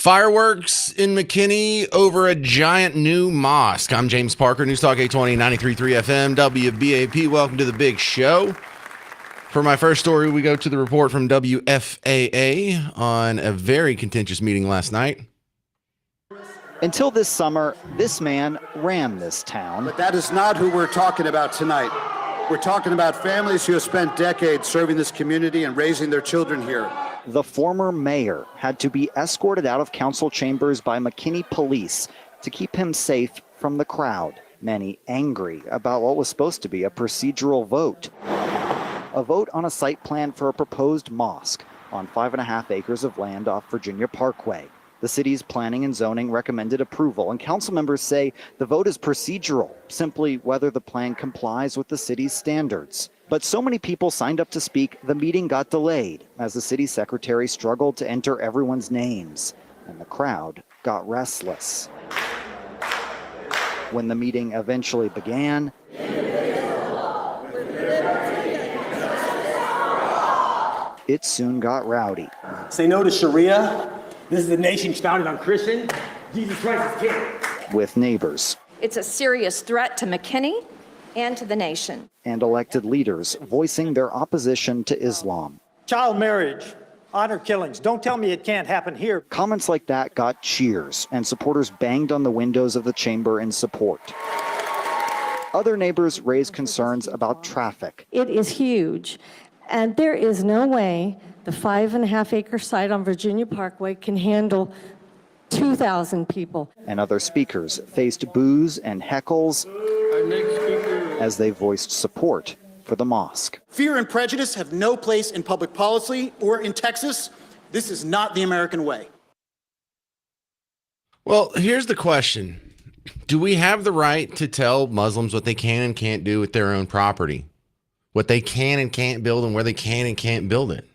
Fireworks in McKinney over a giant new mosque. I'm James Parker, News Talk 820, 93.3 FM, WBAP. Welcome to the big show. For my first story, we go to the report from WFAA on a very contentious meeting last night. Until this summer, this man ran this town. But that is not who we're talking about tonight. We're talking about families who have spent decades serving this community and raising their children here. The former mayor had to be escorted out of council chambers by McKinney police to keep him safe from the crowd, many angry about what was supposed to be a procedural vote. A vote on a site plan for a proposed mosque on 5.5 acres of land off Virginia Parkway. The city's planning and zoning recommended approval, and council members say the vote is procedural, simply whether the plan complies with the city's standards. But so many people signed up to speak, the meeting got delayed as the city secretary struggled to enter everyone's names, and the crowd got restless. When the meeting eventually began, it soon got rowdy. Say no to Sharia. This is a nation founded on Christian. Jesus Christ is king. With neighbors. It's a serious threat to McKinney and to the nation. And elected leaders voicing their opposition to Islam. Child marriage, honor killings. Don't tell me it can't happen here. Comments like that got cheers, and supporters banged on the windows of the chamber in support. Other neighbors raised concerns about traffic. It is huge, and there is no way the 5.5 acre site on Virginia Parkway can handle 2,000 people. And other speakers faced boos and heckles as they voiced support for the mosque. Fear and prejudice have no place in public policy or in Texas. This is not the American way. Well, here's the question. Do we have the right to tell Muslims what they can and can't do with their own property? What they can and can't build and where they can and can't build it?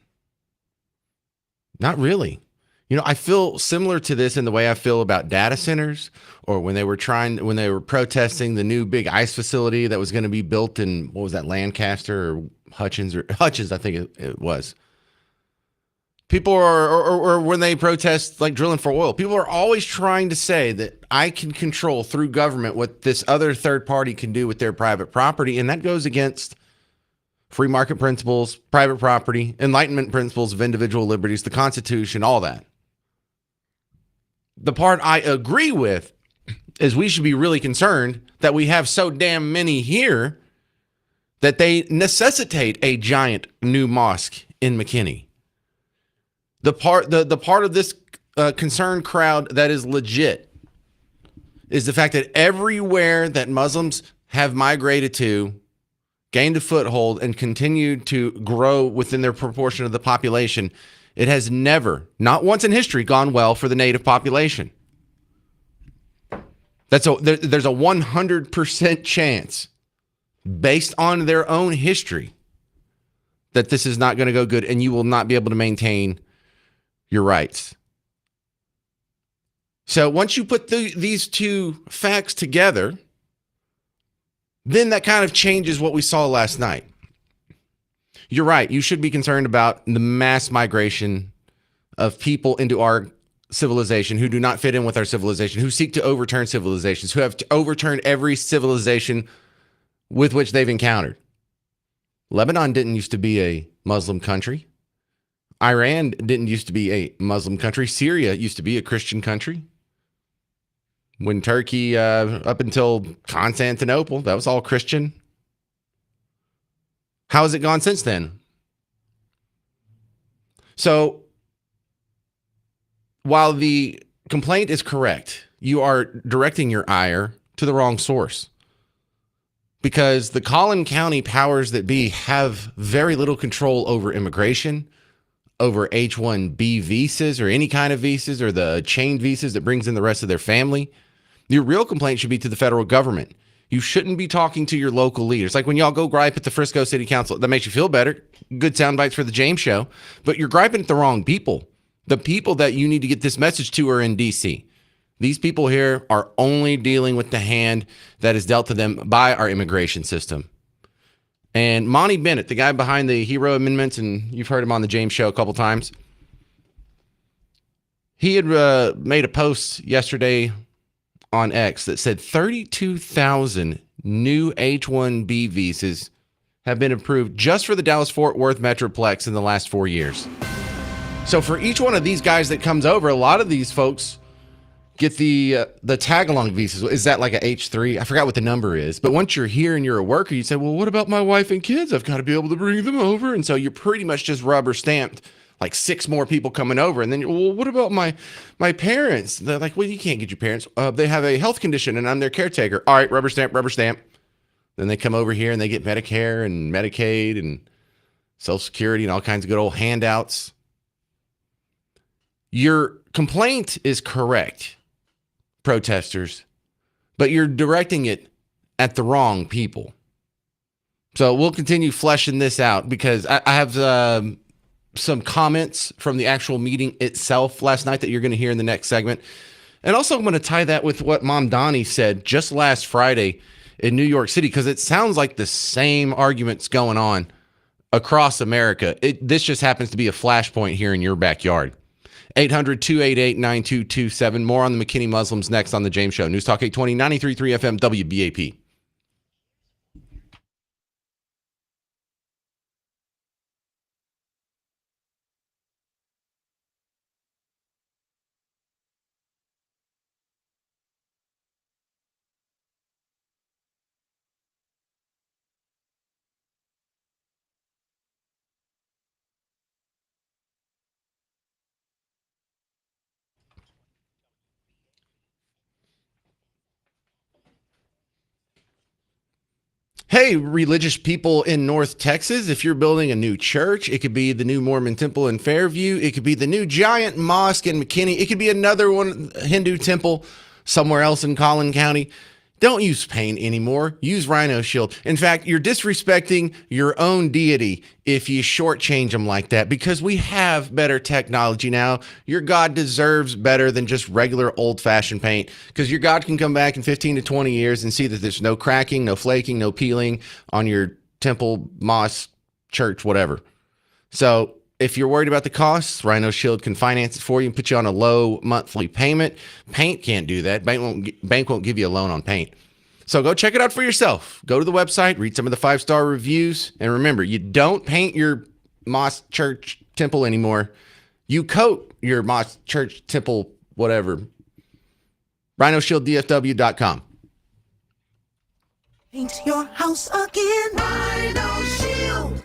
Not really. You know, I feel similar to this in the way I feel about data centers, or when they were protesting the new big ICE facility that was going to be built in, what was that, Lancaster or Hutchins, I think it was. People are, or when they protest like drilling for oil, people are always trying to say that I can control through government what this other third party can do with their private property. And that goes against free market principles, private property, Enlightenment principles of individual liberties, the Constitution, all that. The part I agree with is we should be really concerned that we have so damn many here that they necessitate a giant new mosque in McKinney. The part of this concerned crowd that is legit is the fact that everywhere that Muslims have migrated to, gained a foothold, and continued to grow within their proportion of the population, it has never, not once in history, gone well for the native population. There's a 100% chance, based on their own history, that this is not going to go good, and you will not be able to maintain your rights. So once you put these two facts together, then that kind of changes what we saw last night. You're right. You should be concerned about the mass migration of people into our civilization who do not fit in with our civilization, who seek to overturn civilizations, who have to overturn every civilization with which they've encountered. Lebanon didn't used to be a Muslim country. Iran didn't used to be a Muslim country. Syria used to be a Christian country. When Turkey, up until Constantinople, that was all Christian. How has it gone since then? So, while the complaint is correct, you are directing your ire to the wrong source. Because the Collin County powers that be have very little control over immigration, over H-1B visas or any kind of visas, or the chain visas that brings in the rest of their family. Your real complaint should be to the federal government. You shouldn't be talking to your local leaders. Like when y'all go gripe at the Frisco City Council, that makes you feel better. Good sound bites for the James Show. But you're griping at the wrong people. The people that you need to get this message to are in D.C. These people here are only dealing with the hand that is dealt to them by our immigration system. And Monty Bennett, the guy behind the HERO amendments, and you've heard him on the James Show a couple times, He had made a post yesterday on X that said 32,000 new H-1B visas have been approved just for the Dallas-Fort Worth Metroplex in the last 4 years. So for each one of these guys that comes over, a lot of these folks get the tag-along visas. Is that like a H3? I forgot what the number is. But once you're here and you're a worker, you say, well, what about my wife and kids? I've got to be able to bring them over. And so you're pretty much just rubber stamped like 6 more people coming over. And then, well, what about my parents? They're like, well, you can't get your parents. They have a health condition and I'm their caretaker. All right, rubber stamp, rubber stamp. Then they come over here and they get Medicare and Medicaid and Social Security and all kinds of good old handouts. Your complaint is correct, protesters, but you're directing it at the wrong people. So we'll continue fleshing this out because I have some comments from the actual meeting itself last night that you're going to hear in the next segment. And also I'm going to tie that with what Mom Donnie said just last Friday in New York City, because it sounds like the same arguments going on across America. This just happens to be a flashpoint here in your backyard. 800-288-9227. More on the McKinney Muslims next on The James Show. News Talk 820, 93.3 FM, WBAP. Hey, religious people in North Texas, if you're building a new church, it could be the new Mormon temple in Fairview. It could be the new giant mosque in McKinney. It could be another one, Hindu temple somewhere else in Collin County. Don't use paint anymore. Use Rhino Shield. In fact, you're disrespecting your own deity if you shortchange them like that, because we have better technology now. Your God deserves better than just regular old-fashioned paint, because your God can come back in 15 to 20 years and see that there's no cracking, no flaking, no peeling on your temple, mosque, church, whatever. So if you're worried about the costs, Rhino Shield can finance it for you and put you on a low monthly payment. Paint can't do that. Bank won't give you a loan on paint. So go check it out for yourself. Go to the website, read some of the 5-star reviews. And remember, you don't paint your mosque, church, temple anymore. You coat your mosque, church, temple, whatever. RhinoShieldDFW.com. Paint your house again. Rhino Shield.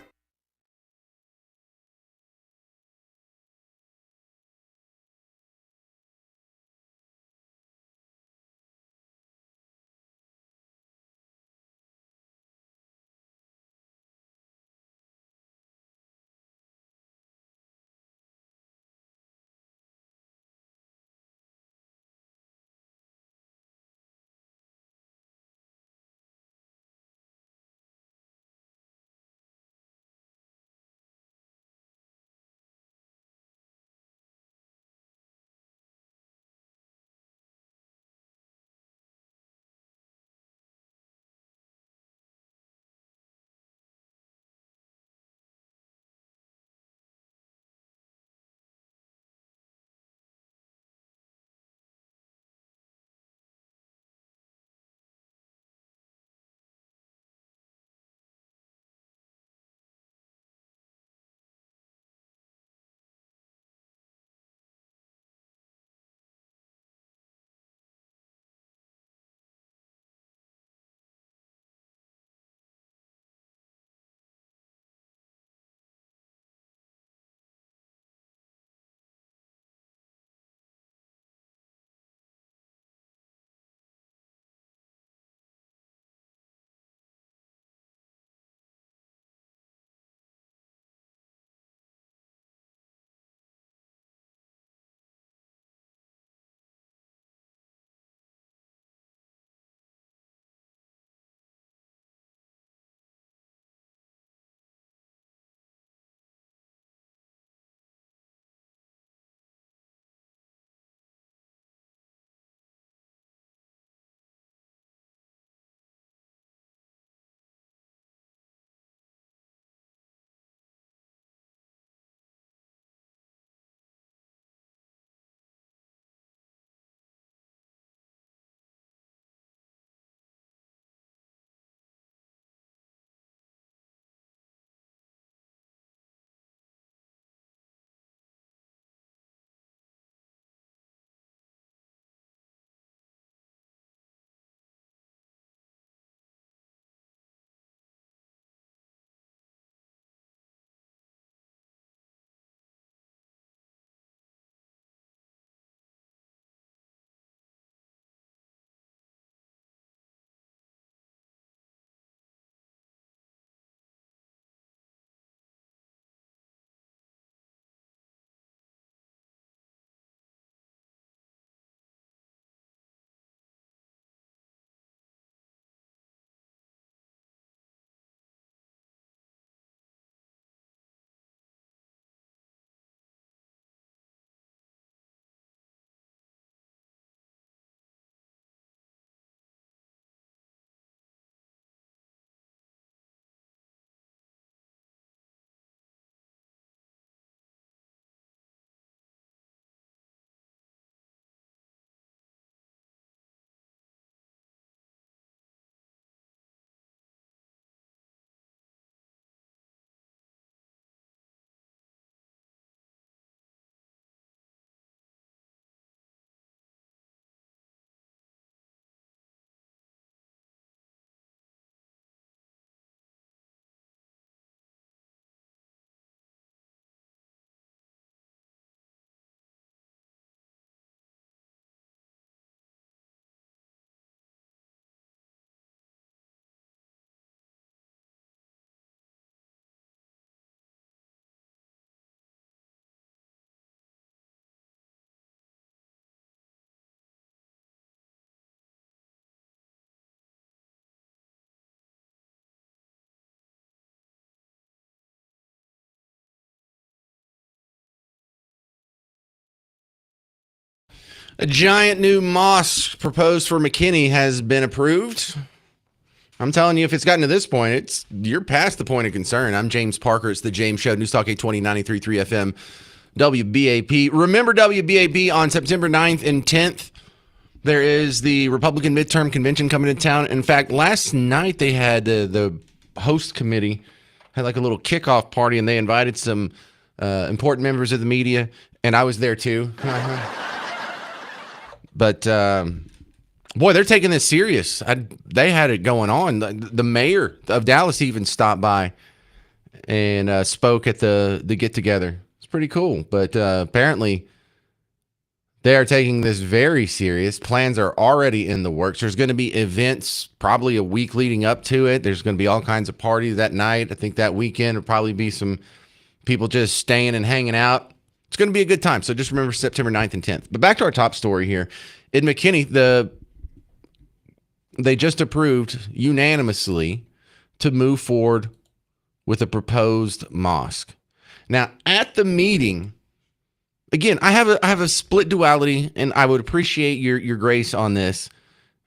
A giant new mosque proposed for McKinney has been approved. I'm telling you, if it's gotten to this point, you're past the point of concern. I'm James Parker. It's the James Show, News Talk 820, 93.3 FM, WBAP. Remember WBAP on September 9th and 10th. There is the Republican midterm convention coming to town. In fact, last night they had the host committee had like a little kickoff party, and they invited some important members of the media, and I was there too. But boy, they're taking this serious. They had it going on. The mayor of Dallas even stopped by and spoke at the get-together. It's pretty cool. But apparently they are taking this very serious. Plans are already in the works. There's going to be events probably a week leading up to it. There's going to be all kinds of parties that night. I think that weekend will probably be some people just staying and hanging out. It's going to be a good time. So just remember September 9th and 10th. But back to our top story here. In McKinney, they just approved unanimously to move forward with a proposed mosque. Now, at the meeting, again, I have a split duality, and I would appreciate your grace on this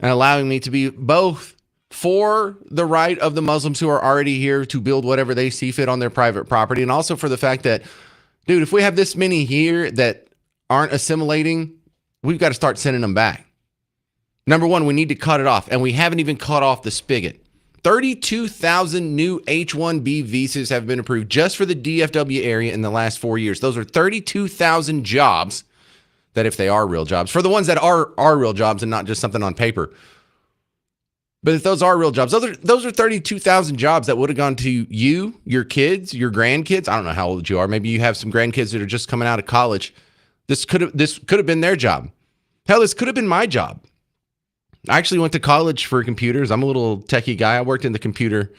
and allowing me to be both for the right of the Muslims who are already here to build whatever they see fit on their private property, and also for the fact that, dude, if we have this many here that aren't assimilating, we've got to start sending them back. Number one, we need to cut it off, and we haven't even cut off the spigot. 32,000 new H-1B visas have been approved just for the DFW area in the last 4 years. Those are 32,000 jobs that, if they are real jobs, for the ones that are real jobs and not just something on paper. But if those are real jobs, those are 32,000 jobs that would have gone to you, your kids, your grandkids. I don't know how old you are. Maybe you have some grandkids that are just coming out of college. This could have been their job. Hell, this could have been my job. I actually went to college for computers. I'm a little techie guy. I worked in the computer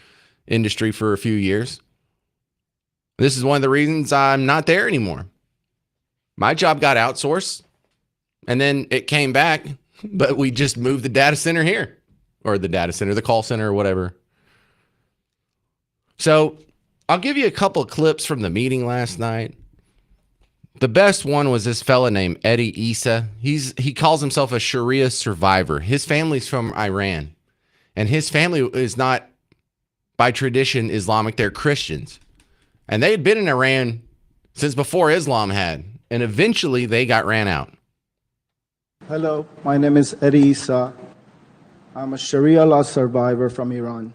industry for a few years. This is one of the reasons I'm not there anymore. My job got outsourced, and then it came back, but we just moved the data center here, or the call center or whatever. So I'll give you a couple of clips from the meeting last night. The best one was this fella named Eddie Issa. He calls himself a Sharia survivor. His family's from Iran, and his family is not, by tradition, Islamic. They're Christians, and they had been in Iran since before Islam had, and eventually they got ran out. Hello, my name is Eddie Issa. I'm a Sharia law survivor from Iran,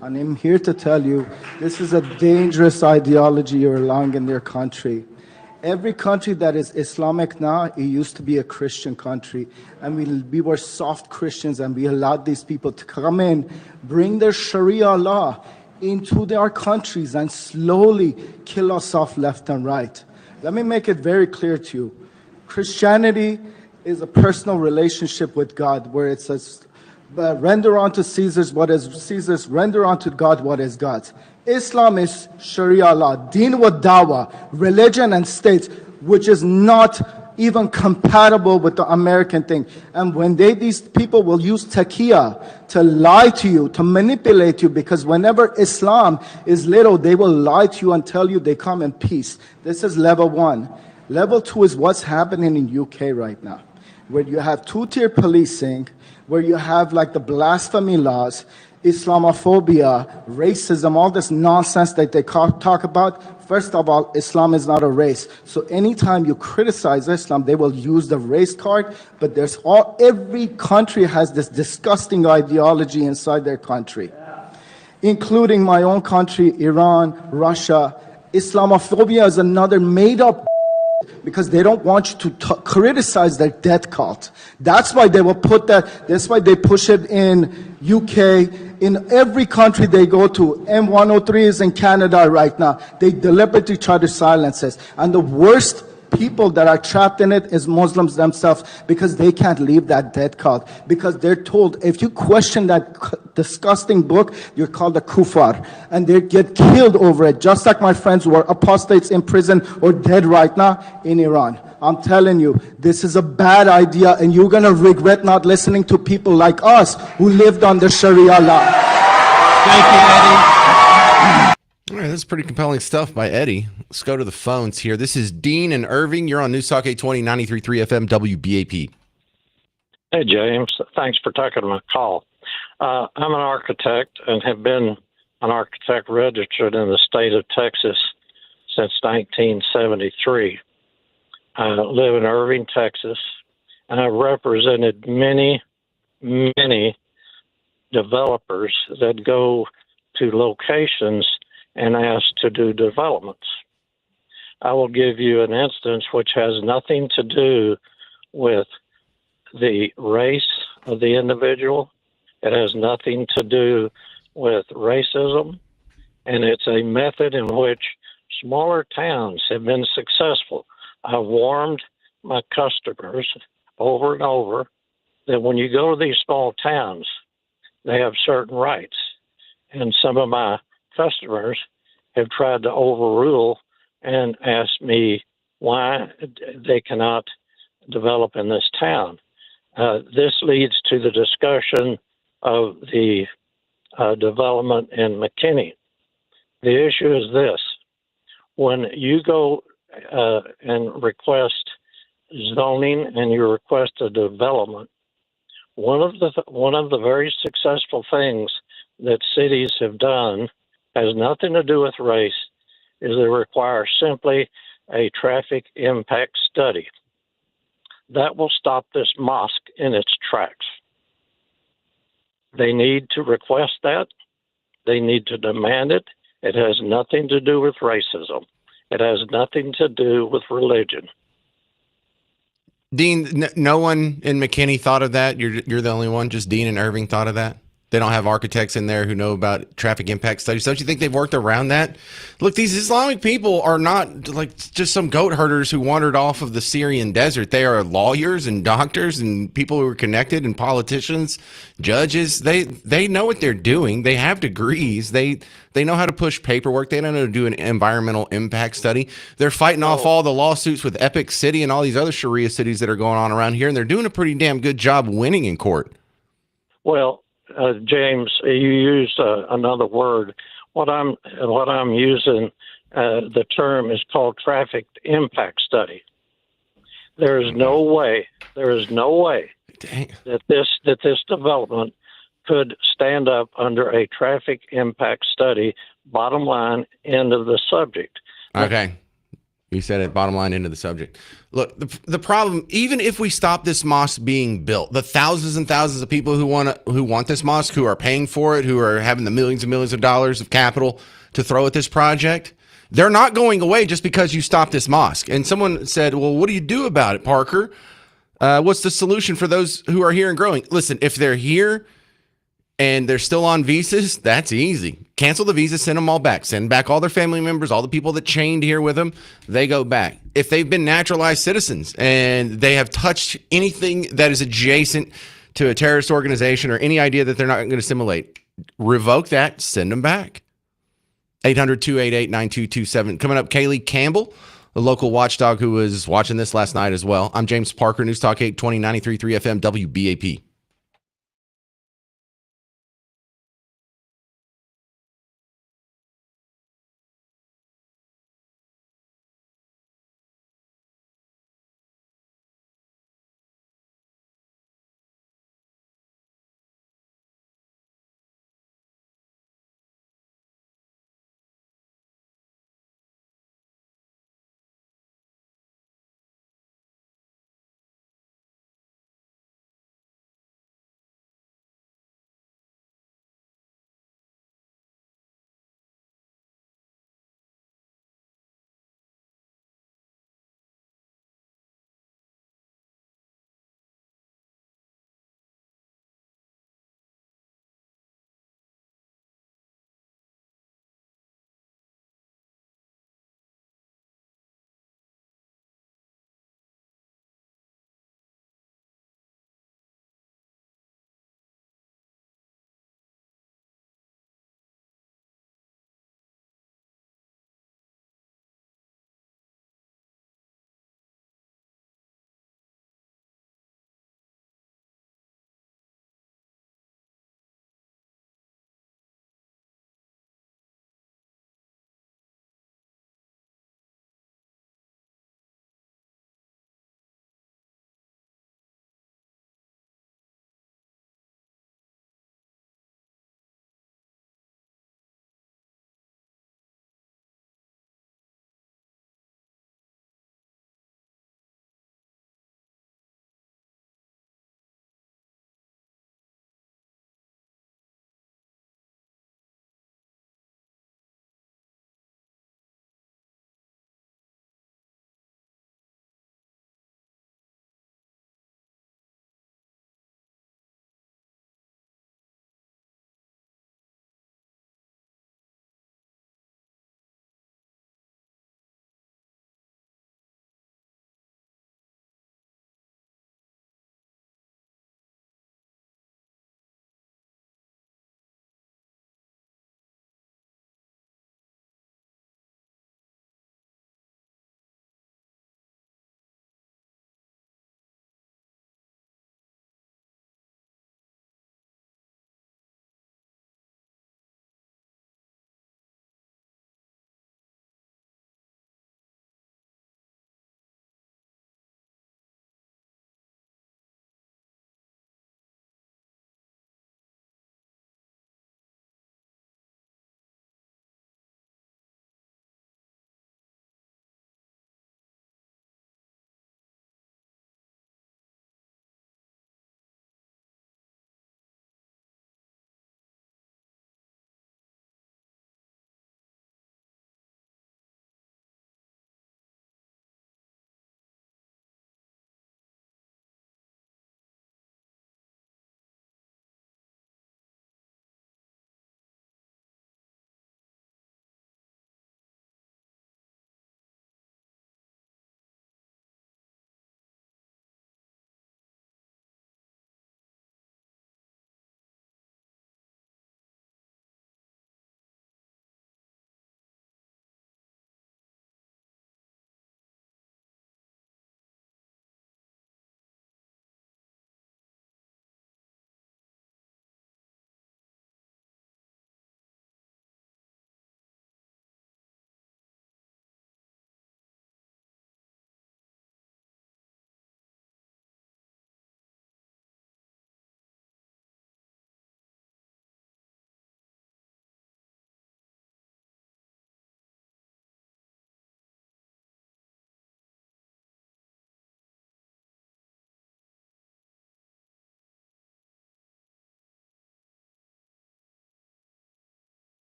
and I'm here to tell you this is a dangerous ideology you're allowing in their country. Every country that is Islamic now, it used to be a Christian country. And we were soft Christians, and we allowed these people to come in, bring their Sharia law into their countries, and slowly kill us off left and right. Let me make it very clear to you. Christianity is a personal relationship with God, where it says, render unto Caesar's what is Caesar's, render unto God what is God's. Islam is Sharia law, deen wa dawah, religion and state, which is not even compatible with the American thing. And when these people will use taqiyya to lie to you, to manipulate you, because whenever Islam is little, they will lie to you and tell you they come in peace. This is level one. Level two is what's happening in UK right now, where you have two-tier policing, where you have like the blasphemy laws, Islamophobia, racism, all this nonsense that they talk about. First of all, Islam is not a race. So anytime you criticize Islam, they will use the race card. But every country has this disgusting ideology inside their country, including my own country, Iran, Russia. Islamophobia is another made-up, because they don't want you to criticize their death cult. That's why they will put that. That's why they push it in UK. In every country they go to. M103 is in Canada right now. They deliberately try to silence us. And the worst people that are trapped in it is Muslims themselves, because they can't leave that death cult. Because they're told, if you question that disgusting book, you're called a kuffar. And they get killed over it, just like my friends who are apostates in prison or dead right now in Iran. I'm telling you, this is a bad idea, and you're going to regret not listening to people like us who lived under Sharia law. Thank you, Eddie. All right, that's pretty compelling stuff by Eddie. Let's go to the phones here. This is Dean and Irving. You're on News Talk 820, 93.3 FM, WBAP. Hey, James. Thanks for taking my call. I'm an architect and have been an architect registered in the state of Texas since 1973. I live in Irving, Texas, and I've represented many developers that go to locations and ask to do developments. I will give you an instance which has nothing to do with the race of the individual. It has nothing to do with racism, and it's a method in which smaller towns have been successful. I've warned my customers over and over that when you go to these small towns, they have certain rights. And some of my customers have tried to overrule and ask me why they cannot develop in this town. This leads to the discussion of the development in McKinney. The issue is this: when you go and request zoning and you request a development, one of the very successful things that cities have done has nothing to do with race, is they require simply a traffic impact study. That will stop this mosque in its tracks. They need to request that. They need to demand it. It has nothing to do with racism. It has nothing to do with religion. Dean, no one in McKinney thought of that. You're the only one. Just Dean and Irving thought of that. They don't have architects in there who know about traffic impact studies. Don't you think they've worked around that? Look, these Islamic people are not like just some goat herders who wandered off of the Syrian desert. They are lawyers and doctors and people who are connected and politicians, judges. They know what they're doing. They have degrees. They know how to push paperwork. They don't know how to do an environmental impact study. They're fighting off all the lawsuits with Epic City and all these other Sharia cities that are going on around here, and they're doing a pretty damn good job winning in court. Well, James, you used another word. What I'm using, the term is called traffic impact study. There is no way that this development could stand up under a traffic impact study. Bottom line, end of the subject. Okay. You said it. Bottom line, into the subject. Look, the problem, even if we stop this mosque being built, the thousands and thousands of people who want this mosque, who are paying for it, who are having the millions and millions of dollars of capital to throw at this project, they're not going away just because you stop this mosque. And someone said, well, what do you do about it, Parker? What's the solution for those who are here and growing? Listen, if they're here and they're still on visas, that's easy. Cancel the visa, send them all back. Send back all their family members, all the people that chained here with them, they go back. If they've been naturalized citizens and they have touched anything that is adjacent to a terrorist organization or any idea that they're not going to assimilate, revoke that, send them back. 800-288-9227. Coming up, Kaylee Campbell, a local watchdog who was watching this last night as well. I'm James Parker, News Talk 820, 93.3 FM, WBAP.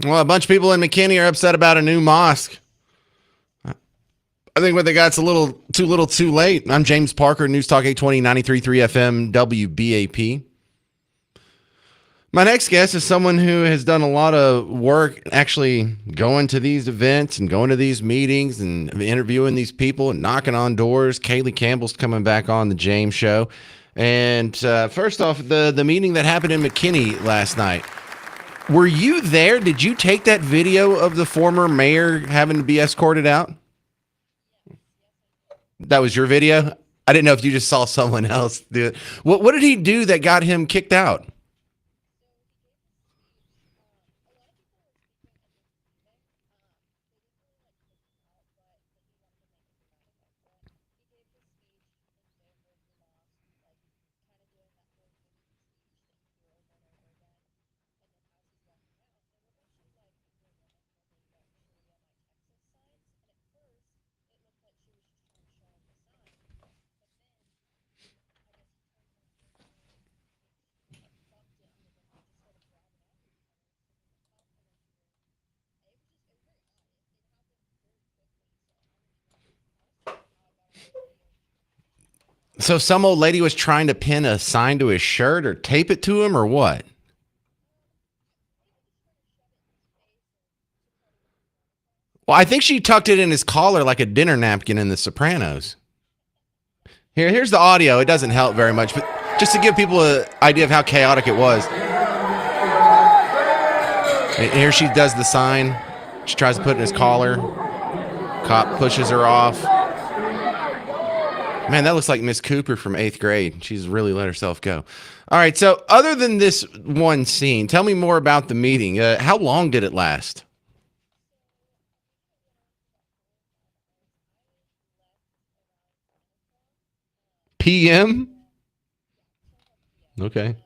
Well, a bunch of people in McKinney are upset about a new mosque. I think what they got's a little too late. I'm James Parker, News Talk 820, 93.3 FM, WBAP. My next guest is someone who has done a lot of work actually going to these events and going to these meetings and interviewing these people and knocking on doors. Kaylee Campbell's coming back on the James Show. And first off, the meeting that happened in McKinney last night. Were you there? Did you take that video of the former mayor having to be escorted out? That was your video? I didn't know if you just saw someone else do it. What did he do that got him kicked out? So some old lady was trying to pin a sign to his shirt or tape it to him or what? Well, I think she tucked it in his collar like a dinner napkin in The Sopranos. Here's the audio. It doesn't help very much, but just to give people an idea of how chaotic it was. And here she does the sign. She tries to put it in his collar. Cop pushes her off. Man, that looks like Miss Cooper from 8th grade. She's really let herself go. All right, so other than this one scene, tell me more about the meeting. How long did it last? PM? Okay.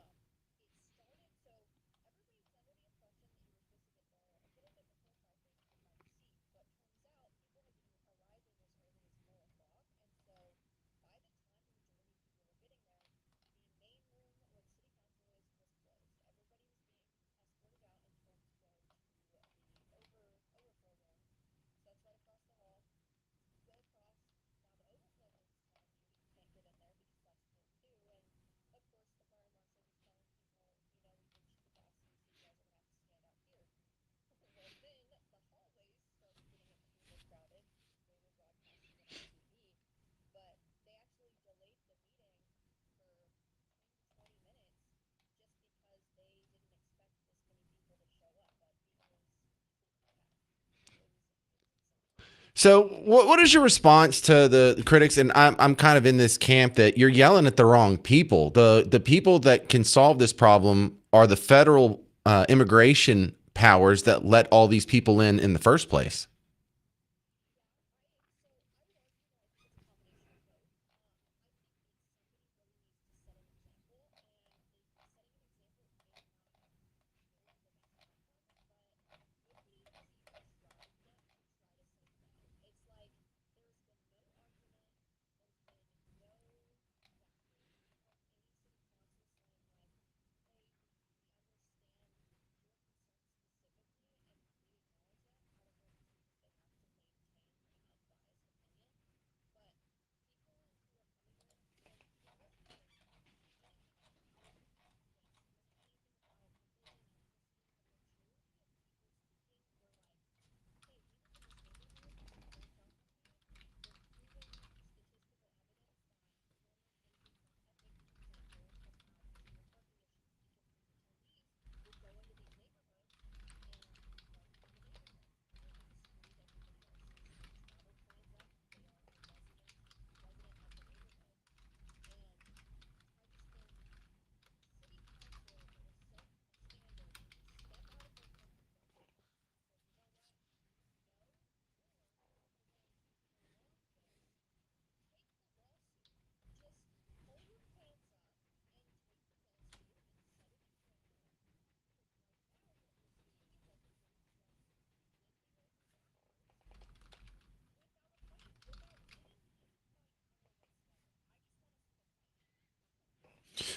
So, what is your response to the critics? And I'm kind of in this camp that you're yelling at the wrong people. The people that can solve this problem are the federal immigration powers that let all these people in the first place.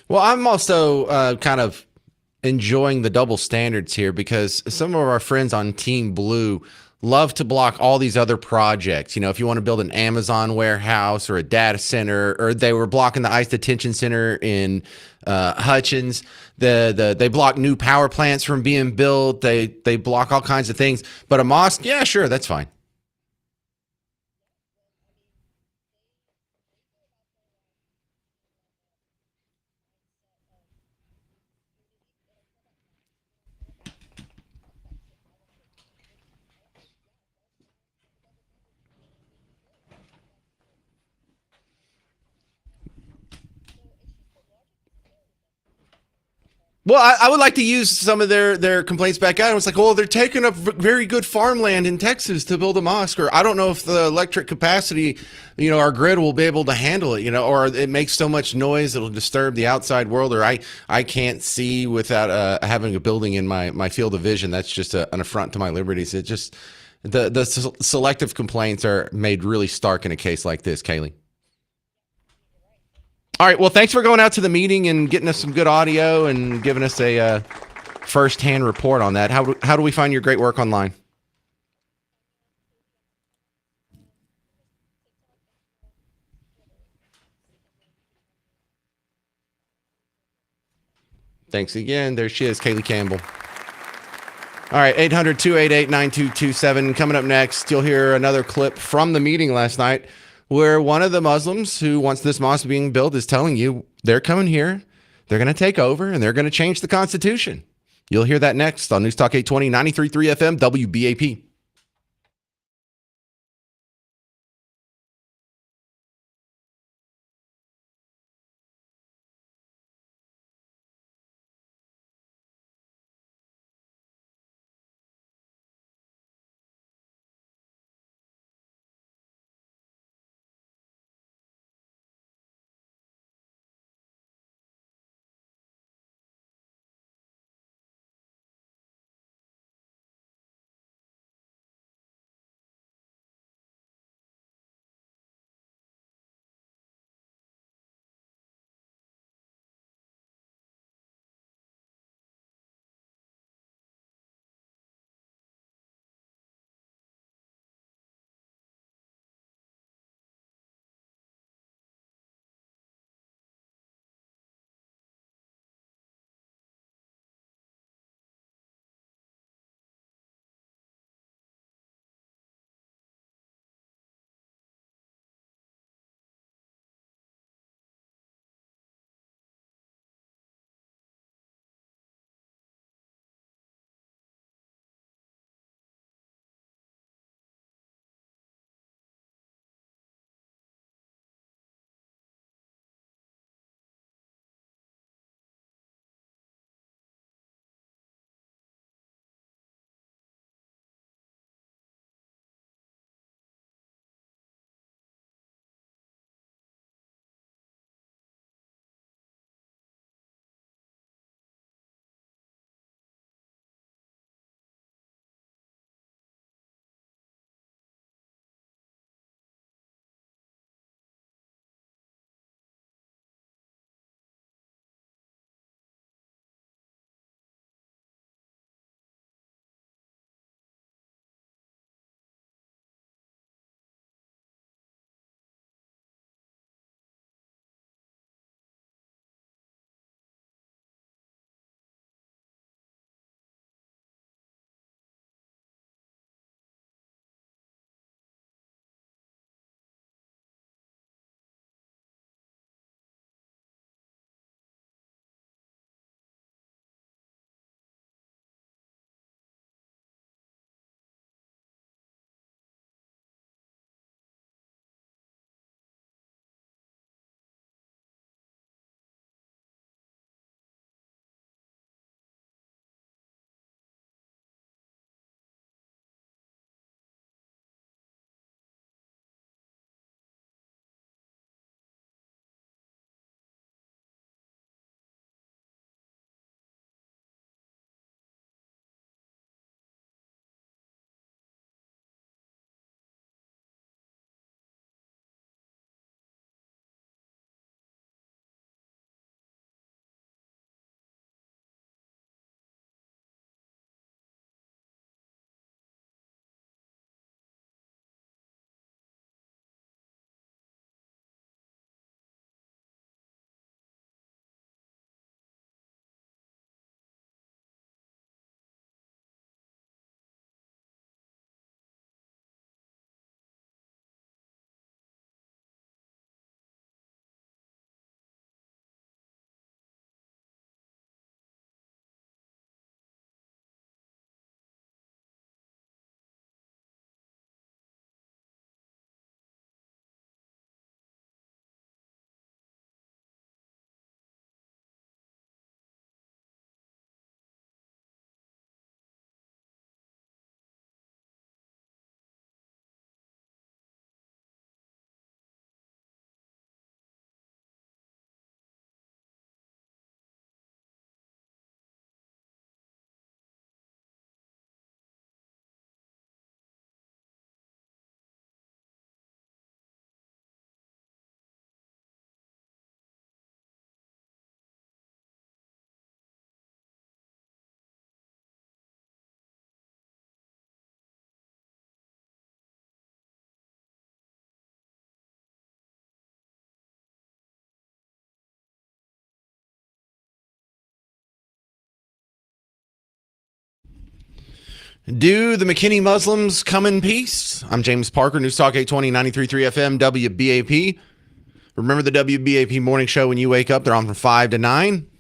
Well, I'm also kind of enjoying the double standards here, because some of our friends on Team Blue love to block all these other projects. You know, if you want to build an Amazon warehouse or a data center, or they were blocking the ICE detention center in Hutchins. They block new power plants from being built. They block all kinds of things. But a mosque, yeah, sure, that's fine. Well, I would like to use some of their complaints back out. It's like, oh, they're taking up very good farmland in Texas to build a mosque, or I don't know if the electric capacity, our grid will be able to handle it, or it makes so much noise it'll disturb the outside world, or I can't see without having a building in my field of vision. That's just an affront to my liberties. It just the selective complaints are made really stark in a case like this, Kaylee. All right. Well, thanks for going out to the meeting and getting us some good audio and giving us a firsthand report on that. How do we find your great work online? Thanks again. There she is, Kaylee Campbell. All right, 800-288-9227. Coming up next, you'll hear another clip from the meeting last night where one of the Muslims who wants this mosque being built is telling you they're coming here, they're going to take over, and they're going to change the Constitution. You'll hear that next on News Talk 820, 93.3 FM, WBAP. Do the McKinney Muslims come in peace? I'm James Parker, News Talk 820, 93.3 FM, WBAP. Remember the WBAP morning show when you wake up? They're on from 5 to 9.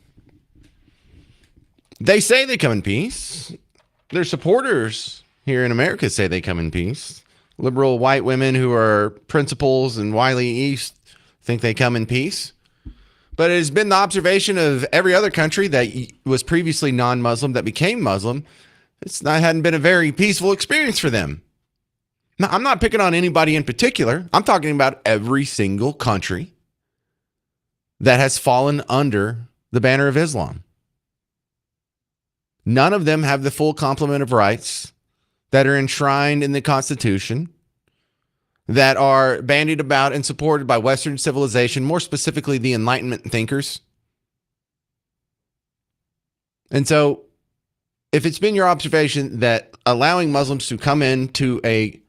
They say they come in peace. Their supporters here in America say they come in peace. Liberal white women who are principals in Wiley East think they come in peace. But it has been the observation of every other country that was previously non-Muslim that became Muslim. Hadn't been a very peaceful experience for them. Now, I'm not picking on anybody in particular. I'm talking about every single country that has fallen under the banner of Islam. None of them have the full complement of rights that are enshrined in the Constitution, that are bandied about and supported by Western civilization, more specifically the Enlightenment thinkers. And so, if it's been your observation that allowing Muslims to come into a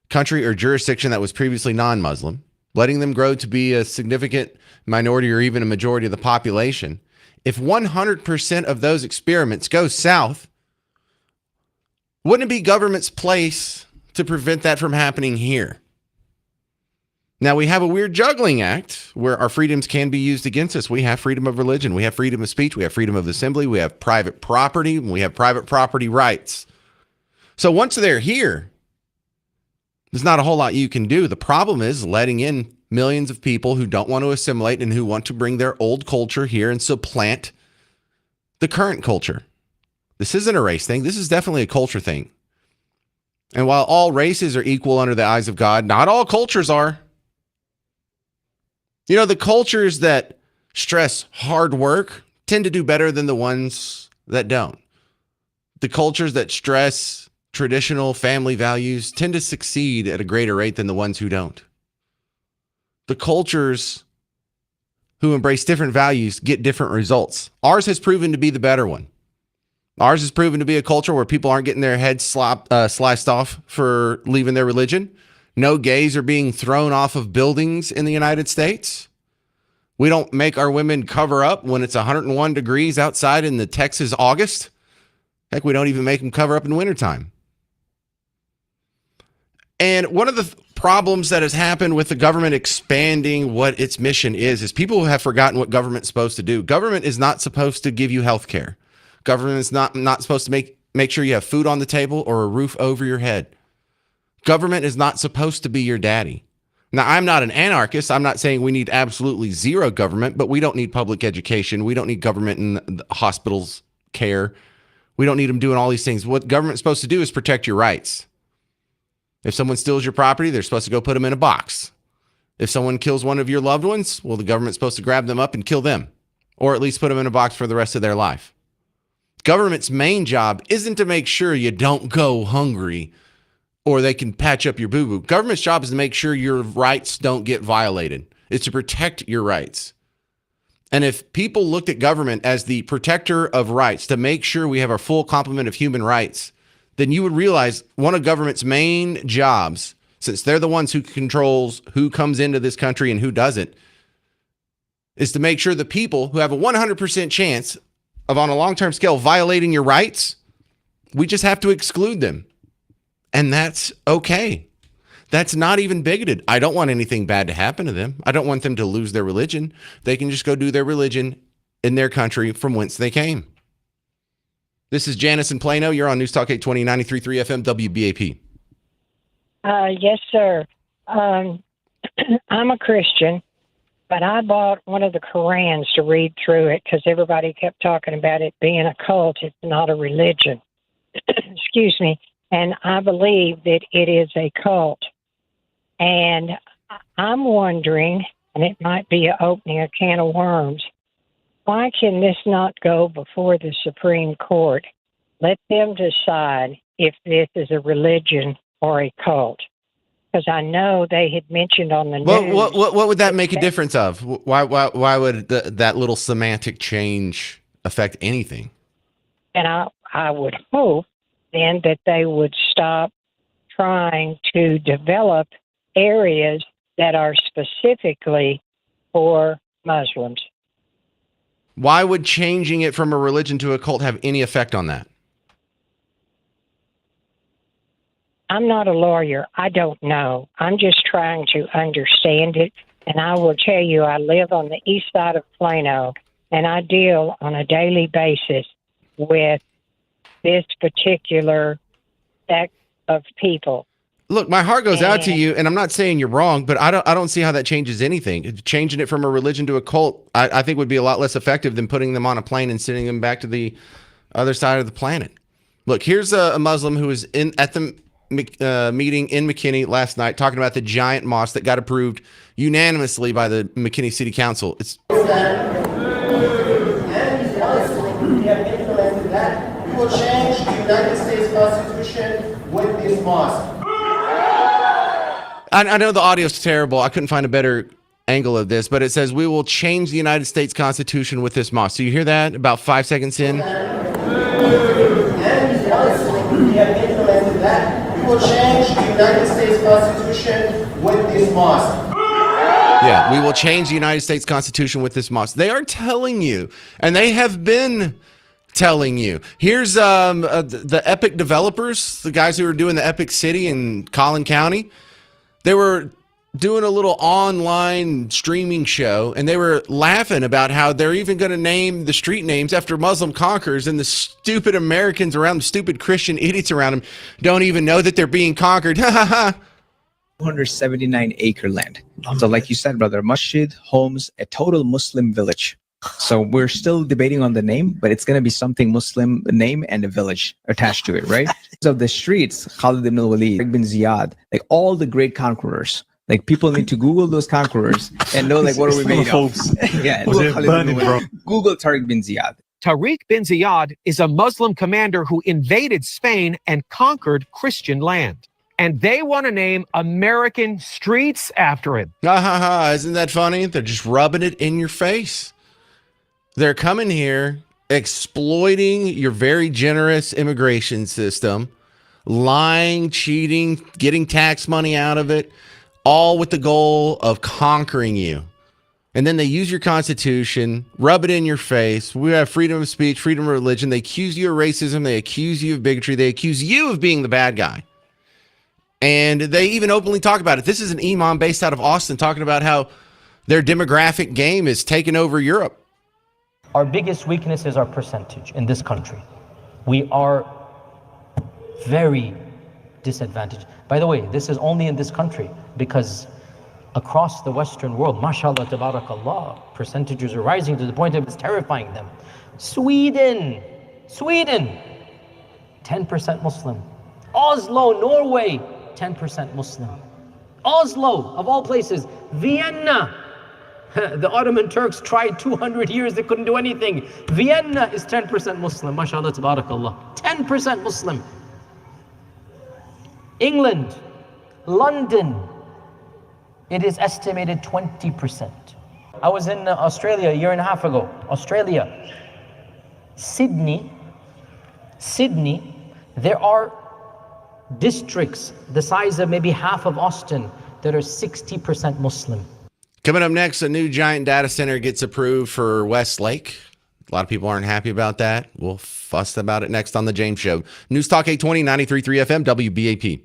country or jurisdiction that was previously non-Muslim, letting them grow to be a significant minority or even a majority of the population, if 100% of those experiments go south, wouldn't it be government's place to prevent that from happening here? Now, we have a weird juggling act where our freedoms can be used against us. We have freedom of religion. We have freedom of speech. We have freedom of assembly. We have private property. We have private property rights. So once they're here, there's not a whole lot you can do. The problem is letting in millions of people who don't want to assimilate and who want to bring their old culture here and supplant the current culture. This isn't a race thing. This is definitely a culture thing. And while all races are equal under the eyes of God, not all cultures are. You know, the cultures that stress hard work tend to do better than the ones that don't. The cultures that stress traditional family values tend to succeed at a greater rate than the ones who don't. The cultures who embrace different values get different results. Ours has proven to be the better one. Ours has proven to be a culture where people aren't getting their heads sliced off for leaving their religion. No gays are being thrown off of buildings in the United States. We don't make our women cover up when it's 101 degrees outside in the Texas August. Heck, we don't even make them cover up in wintertime. And one of the problems that has happened with the government expanding what its mission is people have forgotten what government's supposed to do. Government is not supposed to give you health care. Government is not supposed to make sure you have food on the table or a roof over your head. Government is not supposed to be your daddy. Now, I'm not an anarchist. I'm not saying we need absolutely zero government, but we don't need public education. We don't need government in the hospitals care. We don't need them doing all these things. What government's supposed to do is protect your rights. If someone steals your property, they're supposed to go put them in a box. If someone kills one of your loved ones, well, the government's supposed to grab them up and kill them, or at least put them in a box for the rest of their life. Government's main job isn't to make sure you don't go hungry or they can patch up your boo-boo. Government's job is to make sure your rights don't get violated. It's to protect your rights. And if people looked at government as the protector of rights to make sure we have our full complement of human rights, then you would realize one of government's main jobs, since they're the ones who controls who comes into this country and who doesn't, is to make sure the people who have a 100% chance of, on a long-term scale, violating your rights, we just have to exclude them. And that's okay. That's not even bigoted. I don't want anything bad to happen to them. I don't want them to lose their religion. They can just go do their religion in their country from whence they came. This is Janice in Plano. You're on News Talk 820, 93.3 FM, WBAP. Yes, sir. I'm a Christian, but I bought one of the Korans to read through it because everybody kept talking about it being a cult. It's not a religion. Excuse me. And I believe that it is a cult. And I'm wondering, and it might be opening a can of worms, why can this not go before the Supreme Court? Let them decide if this is a religion or a cult. Because I know they had mentioned on the news. What would that make a difference of? Why would that little semantic change affect anything? And I would hope then that they would stop trying to develop areas that are specifically for Muslims. Why would changing it from a religion to a cult have any effect on that? I'm not a lawyer. I don't know. I'm just trying to understand it. And I will tell you, I live on the east side of Plano, and I deal on a daily basis with this particular sect of people. Look, my heart goes out to And you, and I'm not saying you're wrong, but I don't see how that changes anything. Changing it from a religion to a cult, I think would be a lot less effective than putting them on a plane and sending them back to the other side of the planet. Look, here's a Muslim who was at the meeting in McKinney last night talking about the giant mosque that got approved unanimously by the McKinney City Council. It's We will change the United States Constitution with this mosque. I know the audio's terrible. I couldn't find a better angle of this, but it says we will change the United States Constitution with this mosque. So you hear that about 5 seconds in? We have implemented that. We will change the United States Constitution with this mosque. Yeah, we will change the United States Constitution with this mosque. They are telling you, and they have been telling you. Here's the Epic developers, the guys who are doing the Epic City in Collin County. They were doing a little online streaming show, and they were laughing about how they're even going to name the street names after Muslim conquerors, and the stupid Americans around them, stupid Christian idiots around them, don't even know that they're being conquered. 279-acre land. So like you said, brother, masjid, homes, a total Muslim village. So we're still debating on the name, but it's going to be something Muslim name and a village attached to it, right? So the streets, Khalid ibn al-Walid, ibn Ziyad, like all the great conquerors, like people need to Google those conquerors and know like what are we made of. Yeah, Google Tariq bin Ziyad. Tariq bin Ziyad is a Muslim commander who invaded Spain and conquered Christian land. And they want to name American streets after him. Isn't that funny? They're just rubbing it in your face. They're coming here, exploiting your very generous immigration system, lying, cheating, getting tax money out of it, all with the goal of conquering you. And then they use your Constitution, rub it in your face. We have freedom of speech, freedom of religion. They accuse you of racism. They accuse you of bigotry. They accuse you of being the bad guy. And they even openly talk about it. This is an imam based out of Austin talking about how their demographic game is taking over Europe. Our biggest weakness is our percentage in this country. We are very disadvantaged. By the way, this is only in this country because across the Western world, mashallah, tabarakallah, percentages are rising to the point that it's terrifying them. Sweden, 10% Muslim. Oslo, Norway, 10% Muslim. Oslo, of all places. Vienna, the Ottoman Turks tried 200 years, they couldn't do anything. Vienna is 10% Muslim, mashallah, tabarakallah. 10% Muslim. England, London, it is estimated 20%. I was in Australia a year and a half ago. Australia, Sydney, there are districts the size of maybe half of Austin that are 60% Muslim. Coming up next, a new giant data center gets approved for Westlake. A lot of people aren't happy about that. We'll fuss about it next on The James Show. News Talk 820, 93.3 FM, WBAP.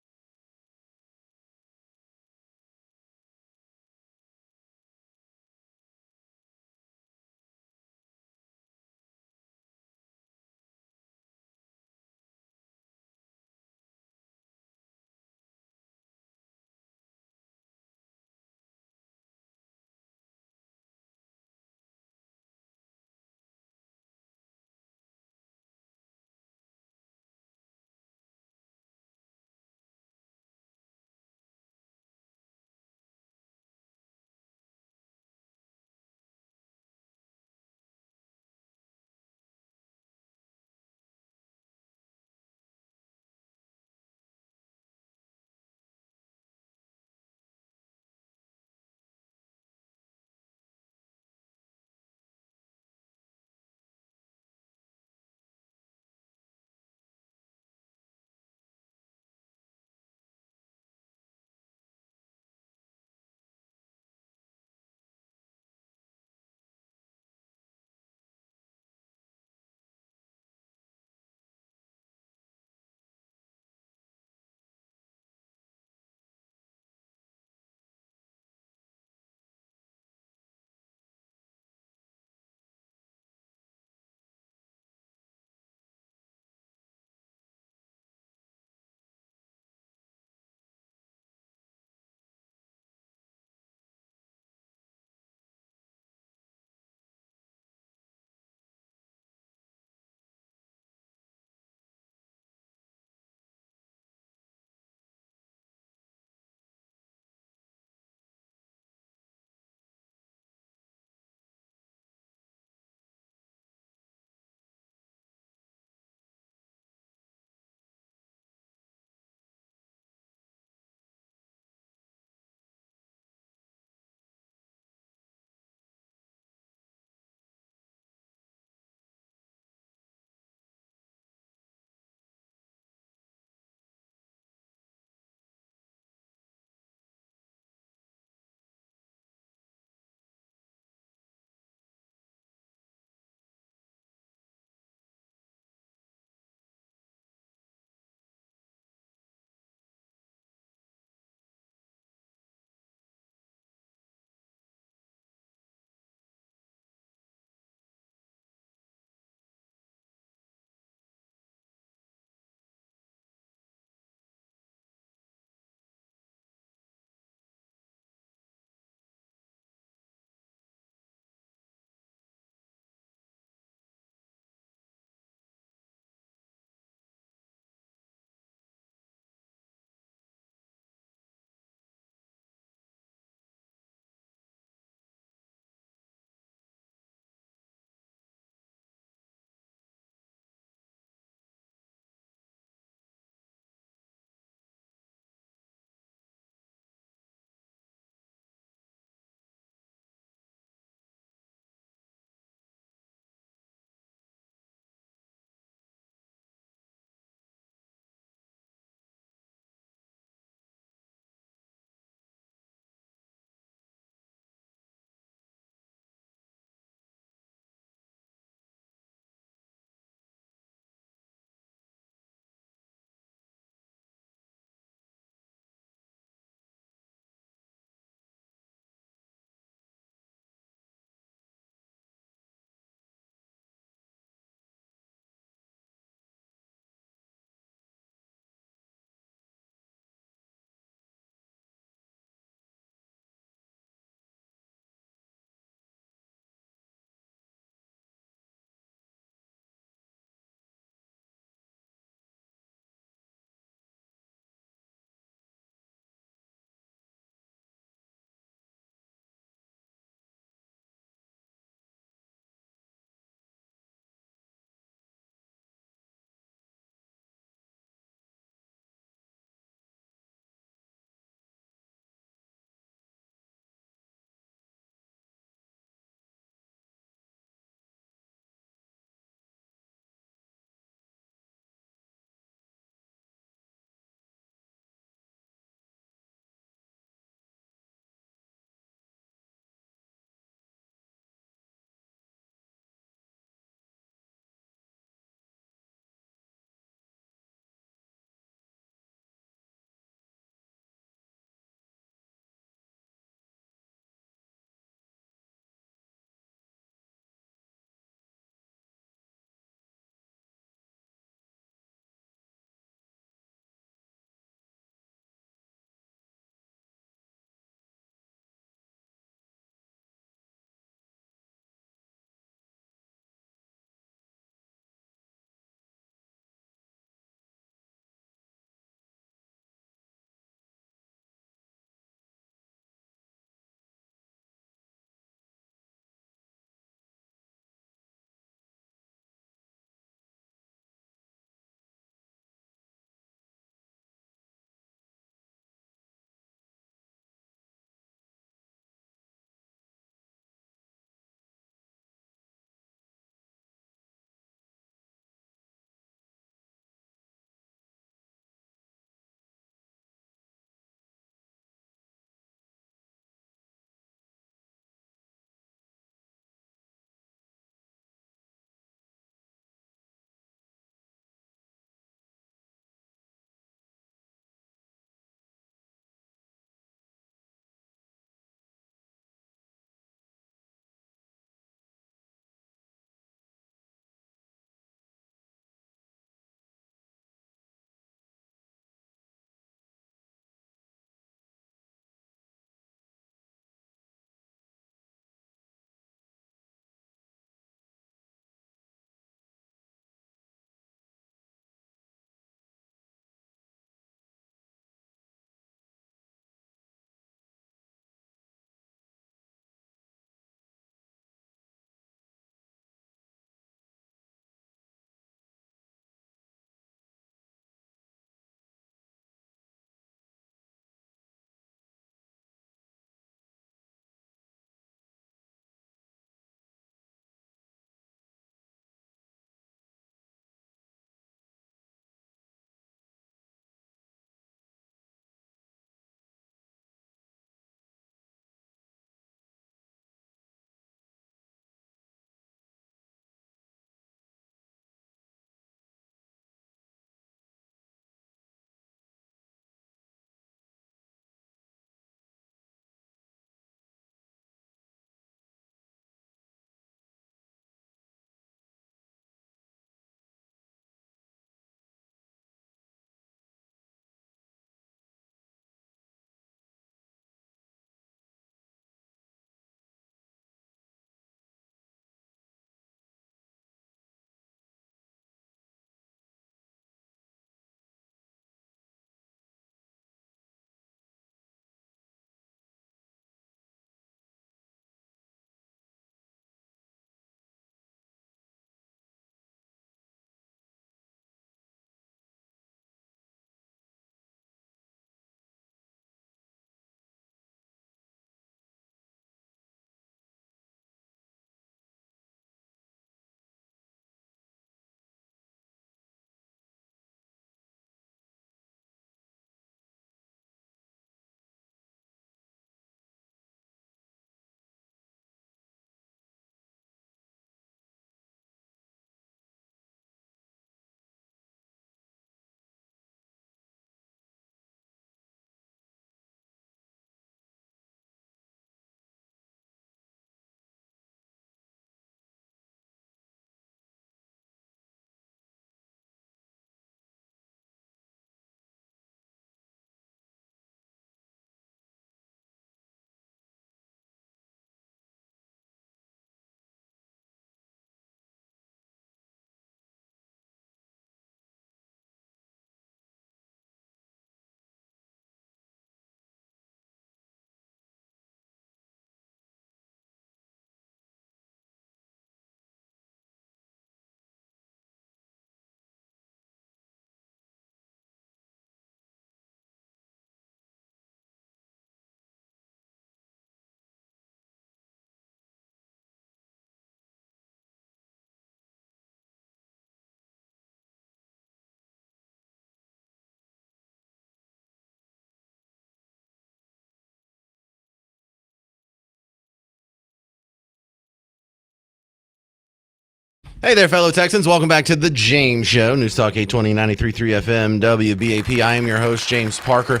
Hey there, fellow Texans. Welcome back to The James Show. News Talk 820, 93.3 FM, WBAP. I am your host, James Parker.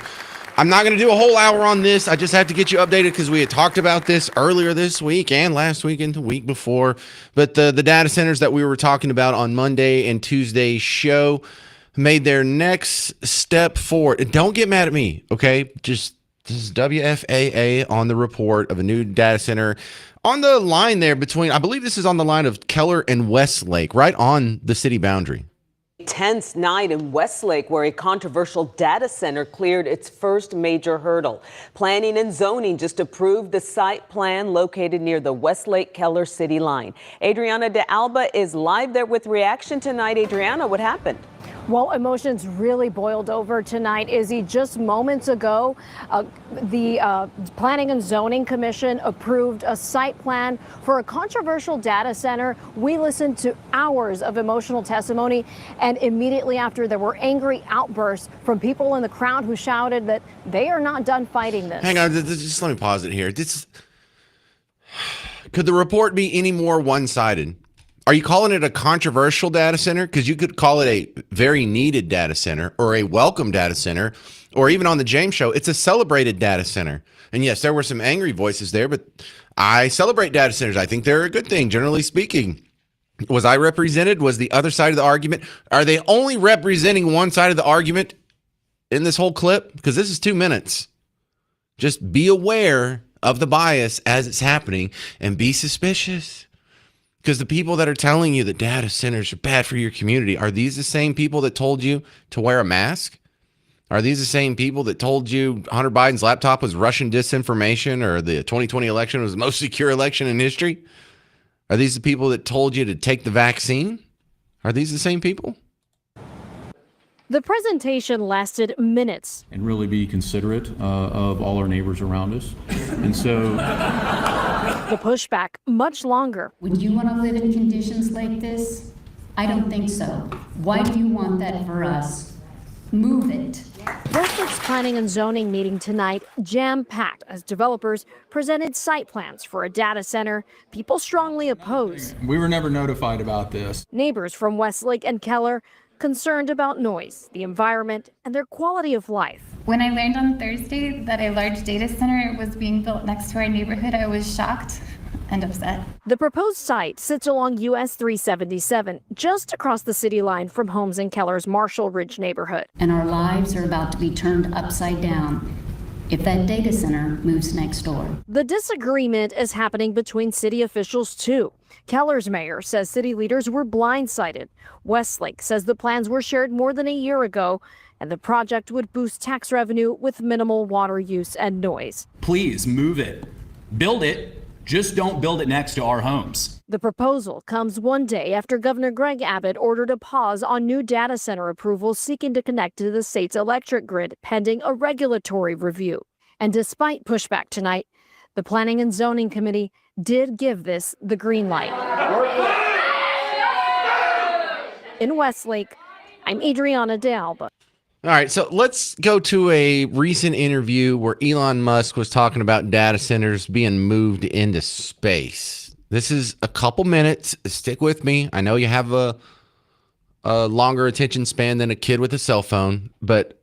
I'm not going to do a whole hour on this. I just have to get you updated because we had talked about this earlier this week and last week and the week before. But the data centers that we were talking about on Monday and Tuesday's show made their next step forward. And don't get mad at me, okay? This is WFAA on the report of a new data center on the line there between, I believe this is on the line of Keller and Westlake, right on the city boundary. Tense night in Westlake where a controversial data center cleared its first major hurdle. Planning and zoning just approved the site plan located near the Westlake-Keller city line. Adriana de Alba is live there with reaction tonight. Adriana, what happened? Well, emotions really boiled over tonight, Izzy. Just moments ago, the Planning and Zoning Commission approved a site plan for a controversial data center. We listened to hours of emotional testimony, and immediately after, there were angry outbursts from people in the crowd who shouted that they are not done fighting this. Hang on, just let me pause it here. Could the report be any more one-sided? Are you calling it a controversial data center? Because you could call it a very needed data center or a welcome data center, or even on the James Show, it's a celebrated data center. And yes, there were some angry voices there, but I celebrate data centers. I think they're a good thing, generally speaking. Was I represented? Was the other side of the argument? Are they only representing one side of the argument in this whole clip? Because this is 2 minutes. Just be aware of the bias as it's happening and be suspicious. Because the people that are telling you that data centers are bad for your community, are these the same people that told you to wear a mask? Are these the same people that told you Hunter Biden's laptop was Russian disinformation or the 2020 election was the most secure election in history? Are these the people that told you to take the vaccine? Are these the same people? The presentation lasted minutes. And really be considerate of all our neighbors around us. And so the pushback much longer. Would you want to live in conditions like this? I don't think so. Why do you want that for us? Move it. Westlake's Planning and Zoning meeting tonight jam-packed as developers presented site plans for a data center people strongly oppose. we were never notified about this. Neighbors from Westlake and Keller concerned about noise, the environment, and their quality of life. When I learned on Thursday that a large data center was being built next to our neighborhood, I was shocked and upset. The proposed site sits along US 377, just across the city line from homes in Keller's Marshall Ridge neighborhood. And our lives are about to be turned upside down if that data center moves next door. The disagreement is happening between city officials, too. Keller's mayor says city leaders were blindsided. Westlake says the plans were shared more than a year ago, and the project would boost tax revenue with minimal water use and noise. Please move it. Build it. Just don't build it next to our homes. The proposal comes one day after Governor Greg Abbott ordered a pause on new data center approvals seeking to connect to the state's electric grid pending a regulatory review. And despite pushback tonight, the Planning and Zoning Committee did give this the green light. In Westlake, I'm Adriana de Alba. All right, so let's go to a recent interview where Elon Musk was talking about data centers being moved into space. This is a couple minutes. Stick with me. I know you have a longer attention span than a kid with a cell phone, but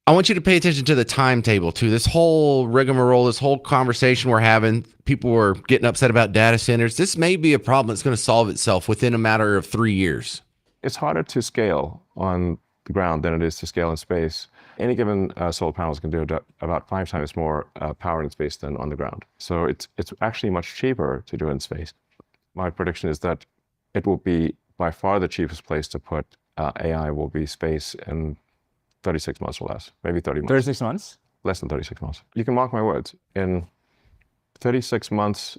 I want you to pay attention to the timetable, too. This whole rigmarole, this whole conversation we're having, people were getting upset about data centers. This may be a problem that's going to solve itself within a matter of 3 years. It's harder to scale on the ground than it is to scale in space. Any given solar panels can do about 5 times more power in space than on the ground. So it's actually much cheaper to do in space. My prediction is that it will be by far the cheapest place to put AI will be space in 36 months or less, maybe 30 months. 36 months? Less than 36 months. You can mark my words. In 36 months,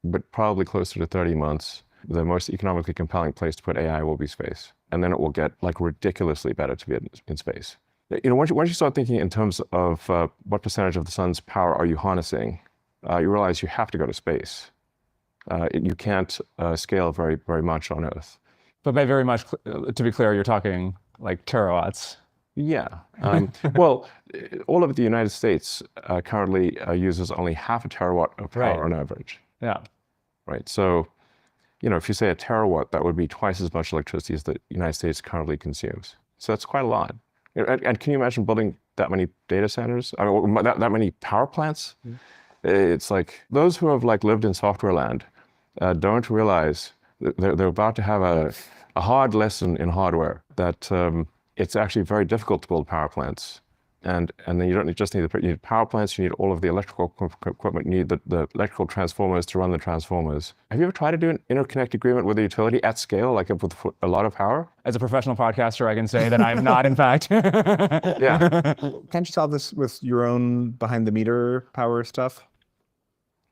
but probably closer to 30 months, the most economically compelling place to put AI will be space. And then it will get like ridiculously better to be in space. You know, once you start thinking in terms of what percentage of the sun's power are you harnessing, you realize you have to go to space. You can't scale very, very much on Earth. But by very much, to be clear, you're talking like terawatts. Yeah. Well, all of the United States currently uses only half a terawatt of power on average. Yeah. Right. So if you say a terawatt, that would be twice as much electricity as the United States currently consumes. So that's quite a lot. And can you imagine building that many data centers? I mean, that many power plants? It's like those who have lived in software land don't realize that they're about to have a hard lesson in hardware that it's actually very difficult to build power plants. And then you don't just need you need power plants, you need all of the electrical equipment, you need the electrical transformers to run the transformers. Have you ever tried to do an interconnect agreement with a utility at scale, like with a lot of power? As a professional podcaster, I can say that I'm not, in fact. Yeah. Can't you solve this with your own behind the meter power stuff?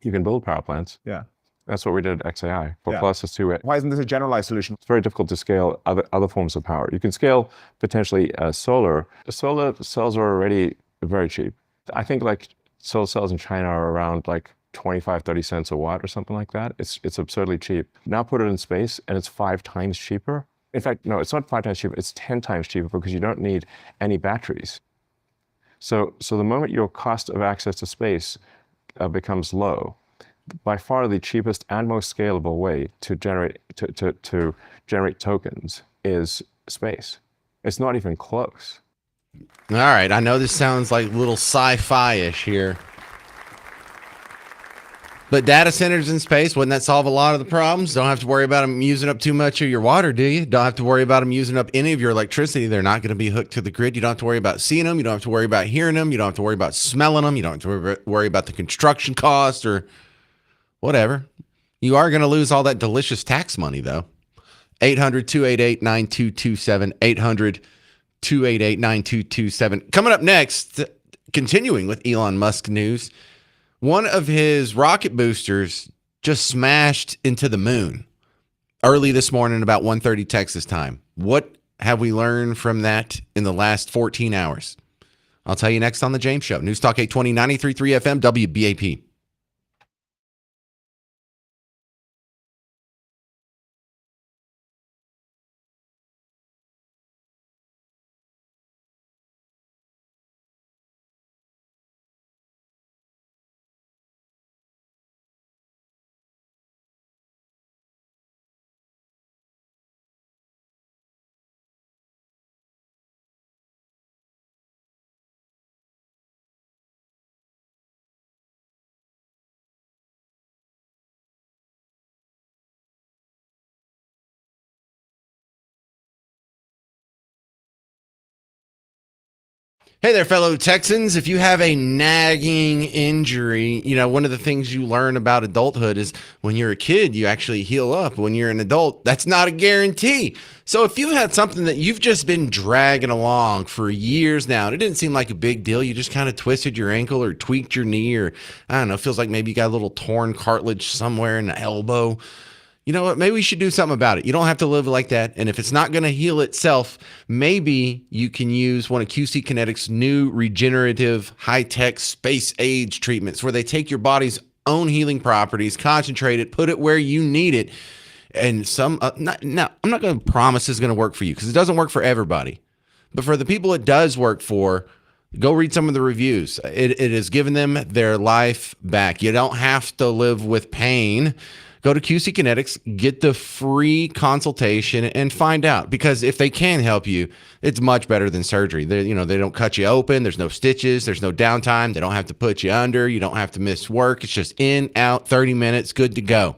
You can build power plants. Yeah. That's what we did at XAI for closest to it. Why isn't this a generalized solution? It's very difficult to scale other forms of power. You can scale potentially solar. Solar cells are already very cheap. I think solar cells in China are around 25, 30 cents a watt or something like that. It's absurdly cheap. Now put it in space and it's 5 times cheaper. In fact, no, it's not 5 times cheaper, it's 10 times cheaper because you don't need any batteries. So the moment your cost of access to space becomes low, by far the cheapest and most scalable way to generate tokens is space. It's not even close. All right, I know this sounds like a little sci-fi-ish here, but data centers in space, wouldn't that solve a lot of the problems? Don't have to worry about them using up too much of your water, do you? Don't have to worry about them using up any of your electricity. They're not going to be hooked to the grid. You don't have to worry about seeing them. You don't have to worry about hearing them. You don't have to worry about smelling them. You don't have to worry about the construction cost or whatever. You are going to lose all that delicious tax money, though. 800-288-9227. 800-288-9227. Coming up next, continuing with Elon Musk news, one of his rocket boosters just smashed into the moon early this morning, about 1:30 Texas time. What have we learned from that in the last 14 hours? I'll tell you next on The James Show. News Talk 820, 93.3 FM, WBAP. Hey there, fellow Texans. If you have a nagging injury, one of the things you learn about adulthood is when you're a kid, you actually heal up. When you're an adult, that's not a guarantee. So if you've had something that you've just been dragging along for years now, and it didn't seem like a big deal, you just kind of twisted your ankle or tweaked your knee, or I don't know, feels like maybe you got a little torn cartilage somewhere in the elbow. You know what? Maybe we should do something about it. You don't have to live like that. And if it's not going to heal itself, maybe you can use one of QC Kinetics' new regenerative high-tech space age treatments where they take your body's own healing properties, concentrate it, put it where you need it. And I'm not going to promise it's going to work for you because it doesn't work for everybody. But for the people it does work for, go read some of the reviews. It has given them their life back. You don't have to live with pain. Go to QC Kinetics, get the free consultation, and find out. Because if they can help you, it's much better than surgery. They don't cut you open. There's no stitches. There's no downtime. They don't have to put you under. You don't have to miss work. It's just in, out, 30 minutes, good to go.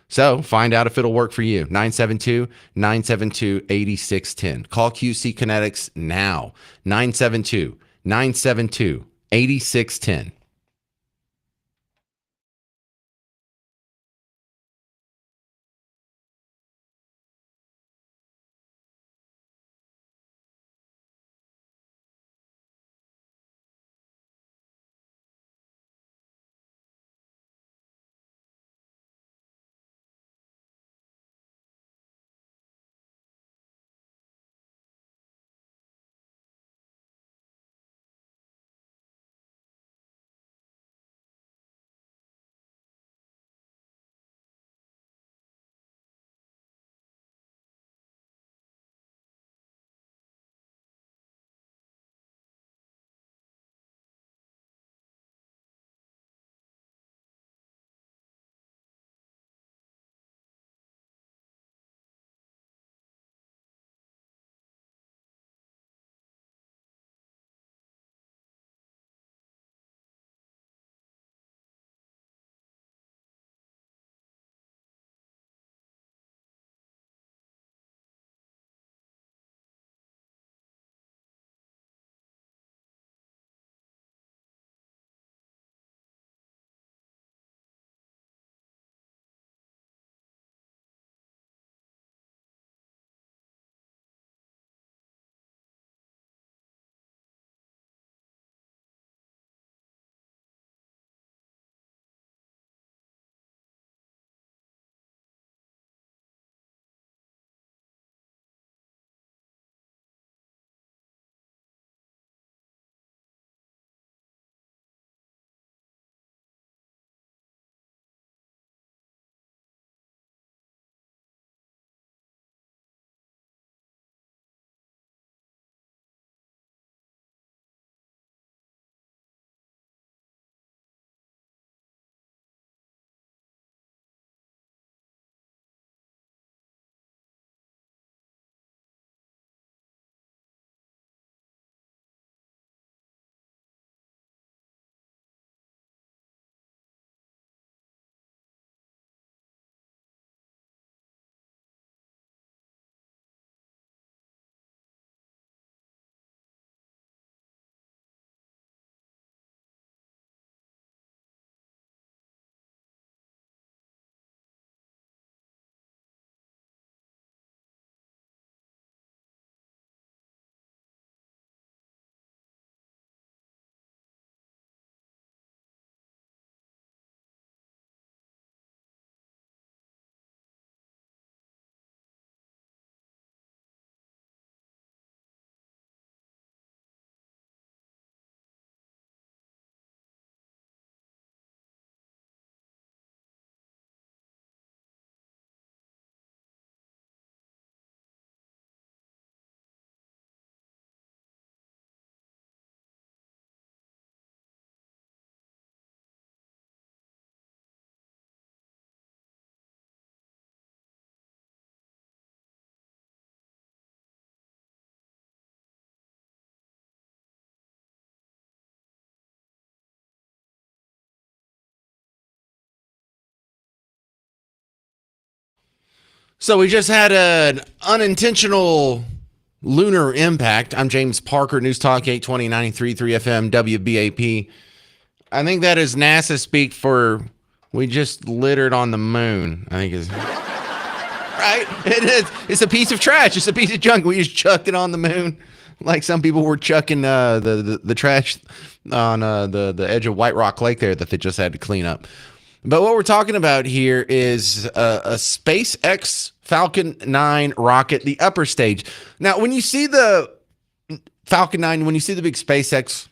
So find out if it'll work for you. 972-972-8610. Call QC Kinetics now. 972-972-8610. So we just had an unintentional lunar impact. I'm James Parker, News Talk 820 93.3 FM WBAP. I think that is NASA speak for we just littered on the moon. I think is right. It's a piece of trash. It's a piece of junk. We just chucked it on the moon, like some people were chucking the trash on the edge of White Rock Lake there that they just had to clean up. But what we're talking about here is a SpaceX Falcon 9 rocket, the upper stage. Now, when you see the Falcon 9, when you see the big SpaceX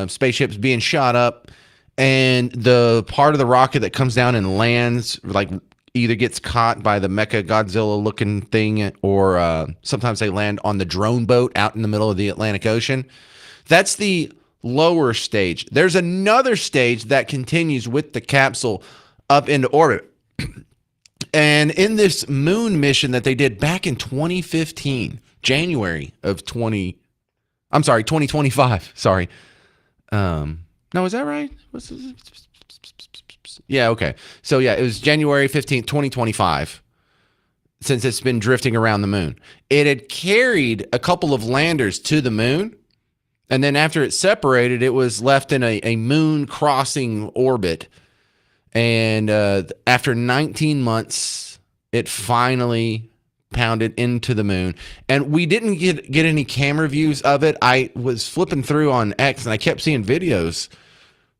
spaceships being shot up, and the part of the rocket that comes down and lands, like either gets caught by the Mecha Godzilla looking thing, or sometimes they land on the drone boat out in the middle of the Atlantic Ocean. That's the lower stage. There's another stage that continues with the capsule up into orbit. And in this moon mission that they did back in 2015, January of 2025. Sorry. No, is that right? Yeah, okay. So yeah, it was January 15th, 2025. Since it's been drifting around the moon. It had carried a couple of landers to the moon. And then after it separated, it was left in a moon crossing orbit. And after 19 months, it finally pounded into the moon. And we didn't get any camera views of it. I was flipping through on X and I kept seeing videos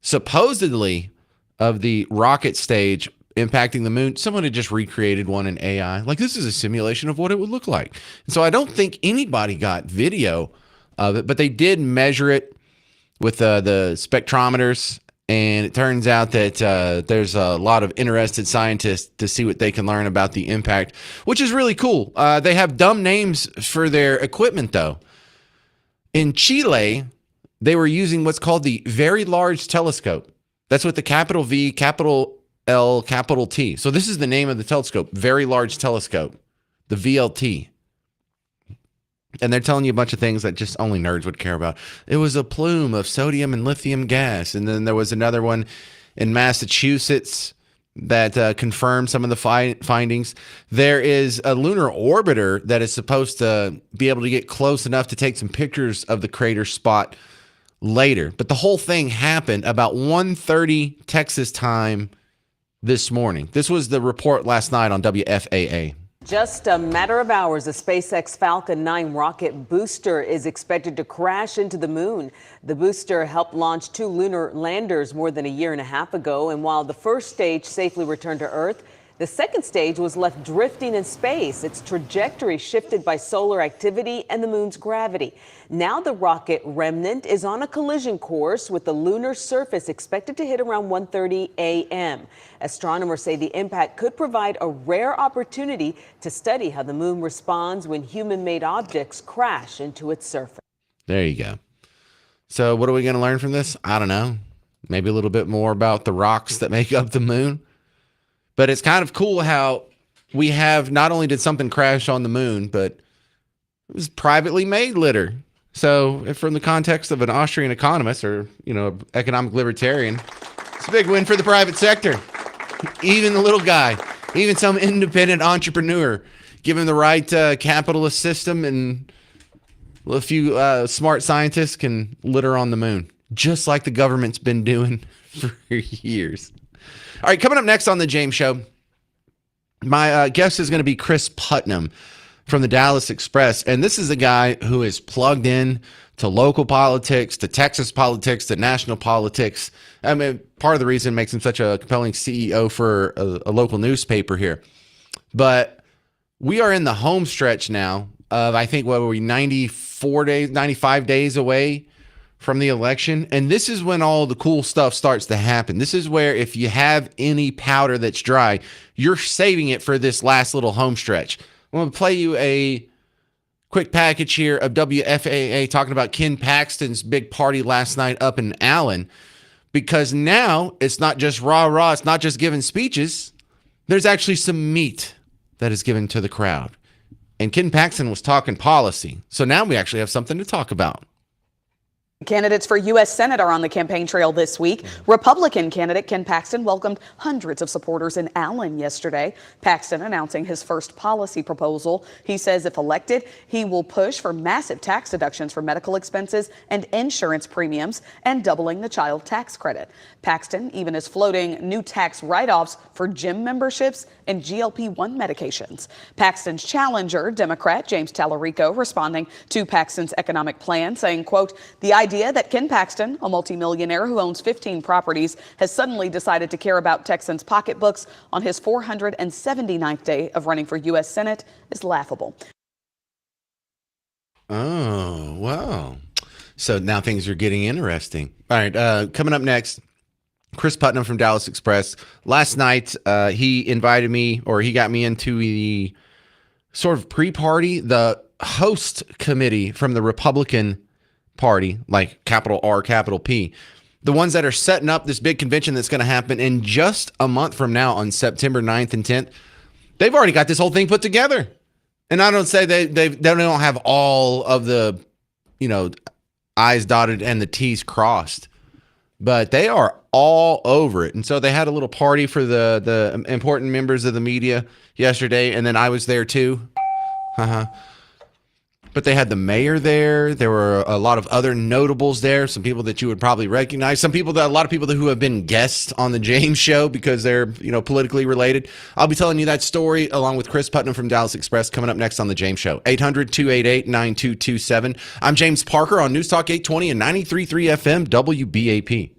supposedly of the rocket stage impacting the moon. Someone had just recreated one in AI. Like, this is a simulation of what it would look like. And so I don't think anybody got video of it, but they did measure it with the spectrometers, and it turns out that there's a lot of interested scientists to see what they can learn about the impact, which is really cool. They have dumb names for their equipment, though. In Chile, they were using what's called the Very Large Telescope. That's with the capital V, capital L, capital T. So this is the name of the telescope, Very Large Telescope, the VLT. And they're telling you a bunch of things that just only nerds would care about. It was a plume of sodium and lithium gas. And then there was another one in Massachusetts that confirmed some of the findings. There is a lunar orbiter that is supposed to be able to get close enough to take some pictures of the crater spot later. But the whole thing happened about 1:30 Texas time this morning. This was the report last night on WFAA. Just a matter of hours, a SpaceX Falcon 9 rocket booster is expected to crash into the moon. The booster helped launch 2 lunar landers more than a year and a half ago. And while the first stage safely returned to Earth, the second stage was left drifting in space, its trajectory shifted by solar activity and the moon's gravity. Now the rocket remnant is on a collision course with the lunar surface expected to hit around 1:30 a.m. Astronomers say the impact could provide a rare opportunity to study how the moon responds when human-made objects crash into its surface. There you go. So what are we going to learn from this? I don't know. Maybe a little bit more about the rocks that make up the moon. But it's kind of cool how we have, not only did something crash on the moon, but it was privately made litter. So from the context of an Austrian economist or, economic libertarian, it's a big win for the private sector. Even the little guy, even some independent entrepreneur, given the right capitalist system, and a few smart scientists can litter on the moon, just like the government's been doing for years. All right, coming up next on the James Show, my guest is going to be Chris Putnam from the Dallas Express. And this is a guy who is plugged in to local politics, to Texas politics, to national politics. I mean, part of the reason it makes him such a compelling CEO for a local newspaper here. But we are in the home stretch now of, I think, what were we, 95 days away from the election. And this is when all the cool stuff starts to happen. This is where, if you have any powder that's dry, you're saving it for this last little home stretch. I'm going to play you a quick package here of WFAA talking about Ken Paxton's big party last night up in Allen, because now it's not just rah-rah, it's not just giving speeches. There's actually some meat that is given to the crowd. And Ken Paxton was talking policy. So now we actually have something to talk about. Candidates for U.S. Senate are on the campaign trail this week. Republican candidate Ken Paxton welcomed hundreds of supporters in Allen yesterday. Paxton announcing his first policy proposal. He says if elected, he will push for massive tax deductions for medical expenses and insurance premiums and doubling the child tax credit. Paxton even is floating new tax write-offs for gym memberships and GLP-1 medications. Paxton's challenger, Democrat James Tallarico, responding to Paxton's economic plan, saying, quote, the idea that Ken Paxton, a multimillionaire who owns 15 properties, has suddenly decided to care about Texans' pocketbooks on his 479th day of running for U.S. Senate is laughable. Oh, wow. So now things are getting interesting. All right, coming up next, Chris Putnam from Dallas Express. Last night, he invited me, or he got me into the sort of pre-party, the host committee from the Republican Party, like capital R, capital P, the ones that are setting up this big convention that's going to happen in just a month from now on September 9th and 10th. They've already got this whole thing put together. And I don't say they don't have all of the, I's dotted and the T's crossed, but they are all over it. And so they had a little party for the important members of the media yesterday, and then I was there too. But they had the mayor there. There were a lot of other notables there. Some people that you would probably recognize. A lot of people who have been guests on the James Show because they're, politically related. I'll be telling you that story along with Chris Putnam from Dallas Express coming up next on the James Show. 800-288-9227. I'm James Parker on News Talk 820 and 93.3 FM WBAP.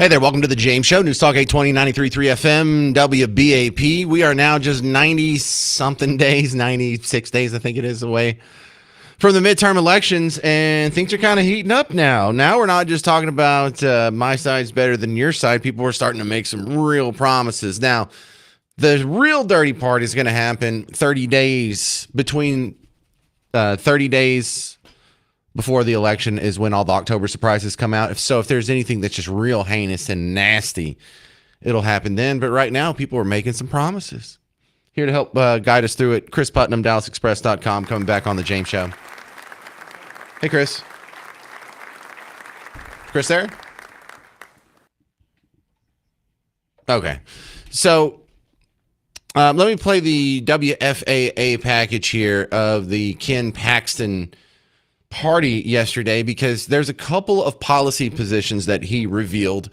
Hey there, welcome to the James Show, News Talk 820, 93.3 FM, WBAP. We are now just 90-something days, 96 days, I think it is, away from the midterm elections, and things are kind of heating up now. Now we're not just talking about my side's better than your side. People are starting to make some real promises. Now, the real dirty part is going to happen 30 days before the election is when all the October surprises come out. If there's anything that's just real heinous and nasty, it'll happen then. But right now, people are making some promises. Here to help guide us through it, Chris Putnam, DallasExpress.com, coming back on the James Show. Hey, Chris. Chris there? Okay. So let me play the WFAA package here of the Ken Paxton party yesterday, because there's a couple of policy positions that he revealed.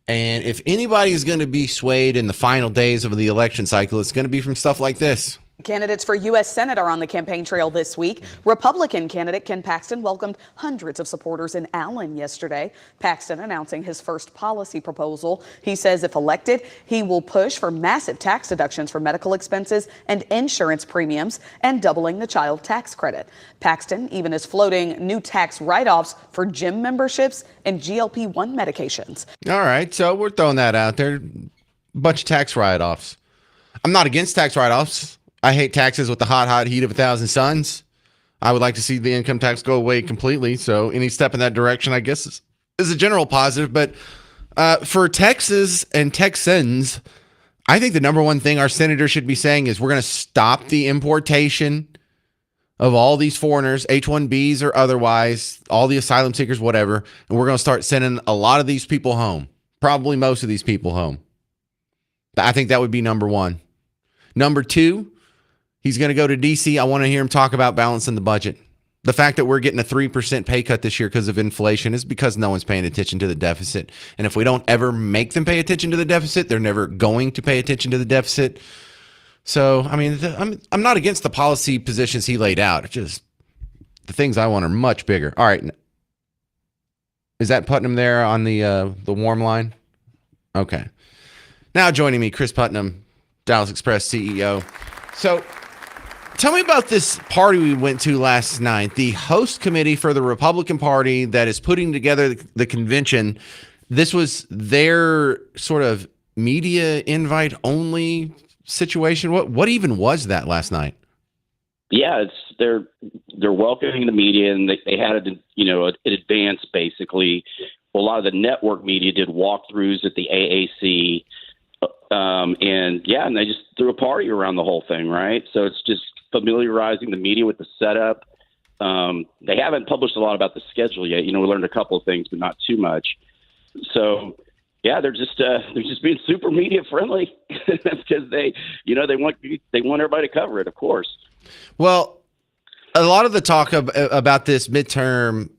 And if anybody is going to be swayed in the final days of the election cycle, it's going to be from stuff like this. Candidates for U.S. Senate are on the campaign trail this week. Republican candidate Ken Paxton welcomed hundreds of supporters in Allen yesterday. Paxton announcing his first policy proposal. He says if elected, he will push for massive tax deductions for medical expenses and insurance premiums and doubling the child tax credit. Paxton even is floating new tax write-offs for gym memberships and GLP-1 medications. All right, so we're throwing that out there. Bunch of tax write-offs. I'm not against tax write-offs. I hate taxes with the hot heat of 1,000 suns. I would like to see the income tax go away completely. So any step in that direction, I guess, is a general positive. But for Texas and Texans, I think the number one thing our senators should be saying is we're going to stop the importation of all these foreigners, H-1Bs or otherwise, all the asylum seekers, whatever. And we're going to start sending a lot of these people home, probably most of these people home. I think that would be number one. Number two, he's going to go to D.C. I want to hear him talk about balancing the budget. The fact that we're getting a 3% pay cut this year because of inflation is because no one's paying attention to the deficit. And if we don't ever make them pay attention to the deficit, they're never going to pay attention to the deficit. So, I mean, I'm not against the policy positions he laid out. It's just the things I want are much bigger. All right. Is that Putnam there on the warm line? Okay. Now joining me, Chris Putnam, Dallas Express CEO. So tell me about this party we went to last night, the host committee for the Republican Party that is putting together the convention. This was their sort of media invite only situation. What even was that last night? Yeah, they're welcoming the media, and they had it, in advance basically. A lot of the network media did walkthroughs at the AAC. And they just threw a party around the whole thing, right? So it's just familiarizing the media with the setup. They haven't published a lot about the schedule yet. We learned a couple of things, but not too much. So, yeah, they're just being super media friendly because they want everybody to cover it, of course. Well, a lot of the talk about this midterm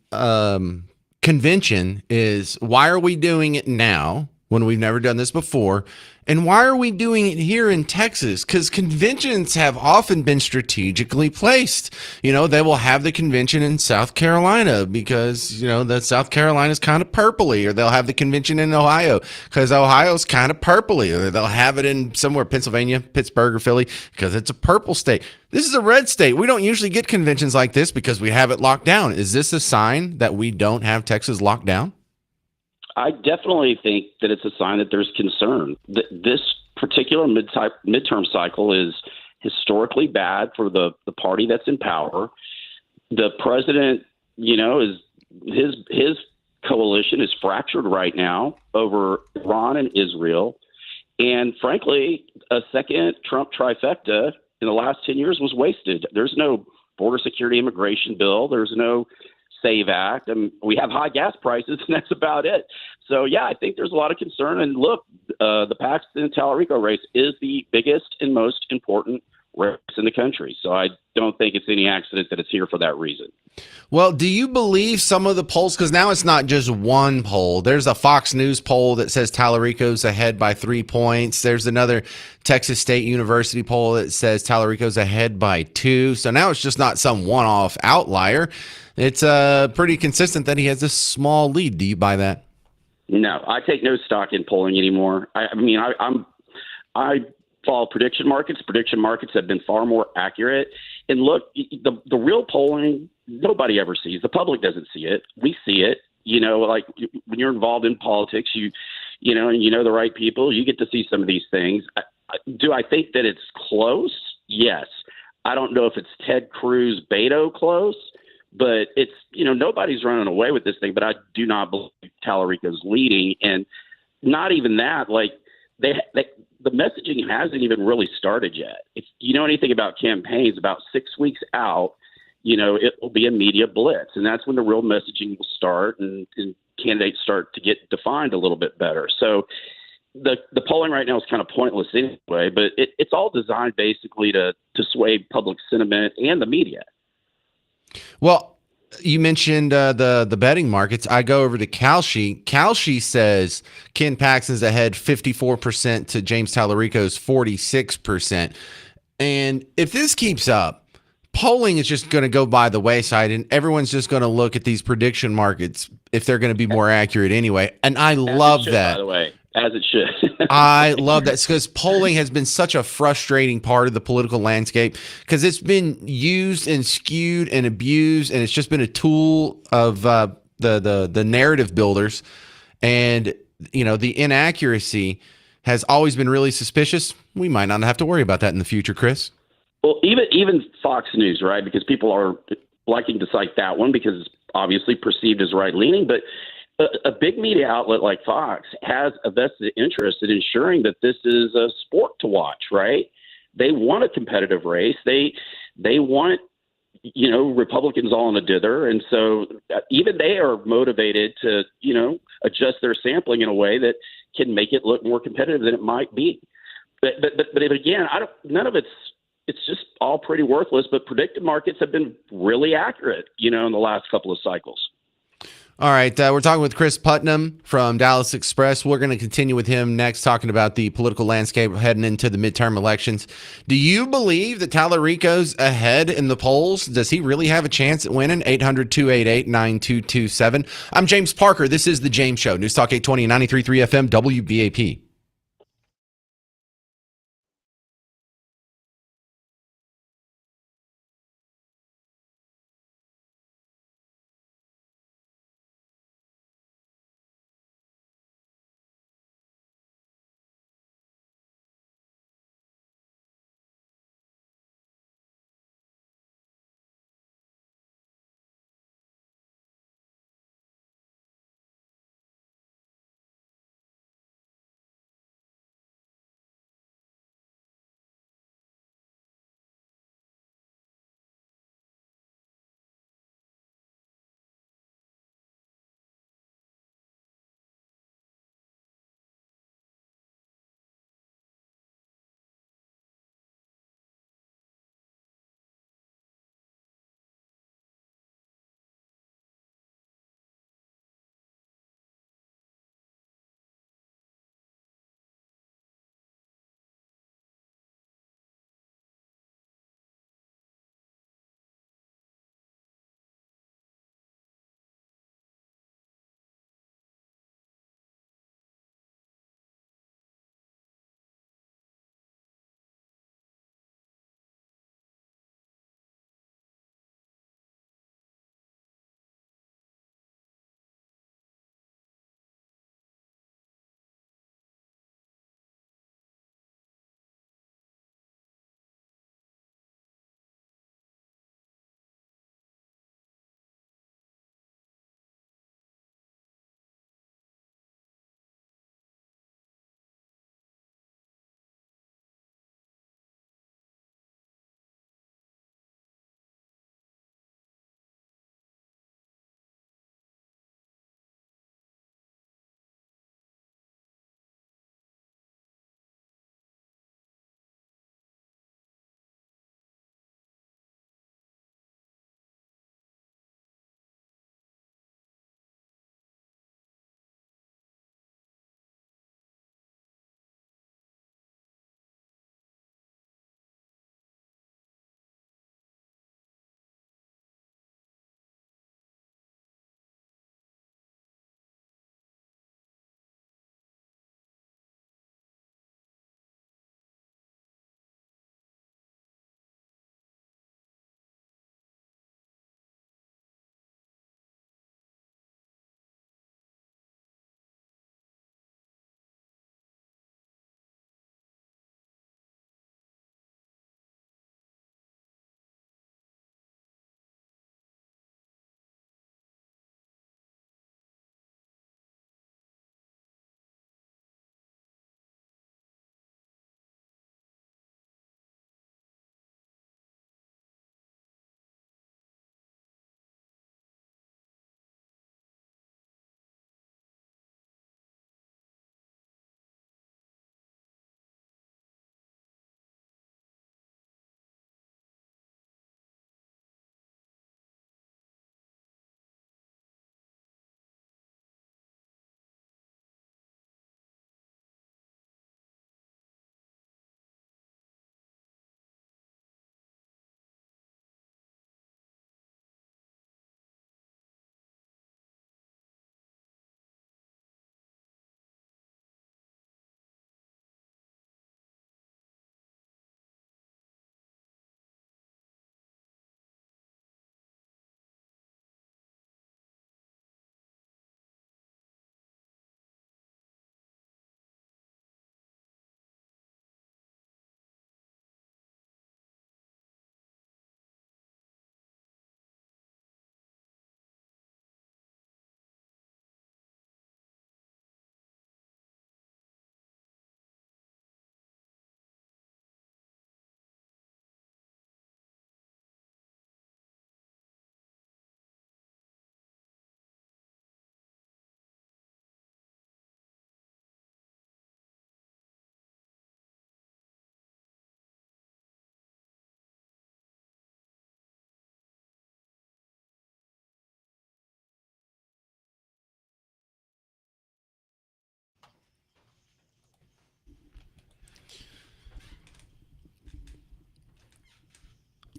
convention is why are we doing it now when we've never done this before? And why are we doing it here in Texas? Because conventions have often been strategically placed. They will have the convention in South Carolina because, the South Carolina is kind of purpley, or they'll have the convention in Ohio because Ohio's kind of purpley, or they'll have it in somewhere, Pennsylvania, Pittsburgh, or Philly because it's a purple state. This is a red state. We don't usually get conventions like this because we have it locked down. Is this a sign that we don't have Texas locked down? I definitely think that it's a sign that there's concern. This particular midterm cycle is historically bad for the party that's in power. The president, is his coalition is fractured right now over Iran and Israel. And frankly, a second Trump trifecta in the last 10 years was wasted. There's no border security immigration bill. There's no SAVE Act, and we have high gas prices, and that's about it. So, yeah, I think there's a lot of concern. And look, the Paxton and Tallarico race is the biggest and most important race in the country. So I don't think it's any accident that it's here for that reason. Well, do you believe some of the polls? Because now it's not just one poll. There's a Fox News poll that says Tallarico's ahead by 3 points. There's another Texas State University poll that says Tallarico's ahead by 2. So now it's just not some one-off outlier. It's pretty consistent that he has a small lead. Do you buy that? No, I take no stock in polling anymore. I follow prediction markets. Prediction markets have been far more accurate. And look, the real polling, nobody ever sees. The public doesn't see it. We see it. Like when you're involved in politics, and the right people, you get to see some of these things. Do I think that it's close? Yes. I don't know if it's Ted Cruz Beto close, but it's, nobody's running away with this thing, but I do not believe Tallarico's leading. And not even that, like the messaging hasn't even really started yet. If you know anything about campaigns, about 6 weeks out, it will be a media blitz. And that's when the real messaging will start and candidates start to get defined a little bit better. So the polling right now is kind of pointless anyway, but it's all designed basically to sway public sentiment and the media. Well, you mentioned the betting markets. I go over to Kalshi. Kalshi says Ken Paxton's ahead 54% to James Tallarico's 46%. And if this keeps up, polling is just going to go by the wayside, and everyone's just going to look at these prediction markets if they're going to be more accurate anyway. And I love that. By the way, as it should. I love that because polling has been such a frustrating part of the political landscape because it's been used and skewed and abused, and it's just been a tool of the narrative builders. And the inaccuracy has always been really suspicious. We might not have to worry about that in the future, Chris. Well, even Fox News, right? Because people are liking to cite that one because it's obviously perceived as right-leaning. But a big media outlet like Fox has a vested interest in ensuring that this is a sport to watch, right? They want a competitive race. They want, Republicans all in a dither. And so even they are motivated to, adjust their sampling in a way that can make it look more competitive than it might be. But again, none of it's just all pretty worthless, but predictive markets have been really accurate, in the last couple of cycles. All right. We're talking with Chris Putnam from Dallas Express. We're going to continue with him next, talking about the political landscape heading into the midterm elections. Do you believe that Tallarico's ahead in the polls? Does he really have a chance at winning? 800-288-9227. I'm James Parker. This is The James Show. News Talk 820 and 93.3 FM WBAP.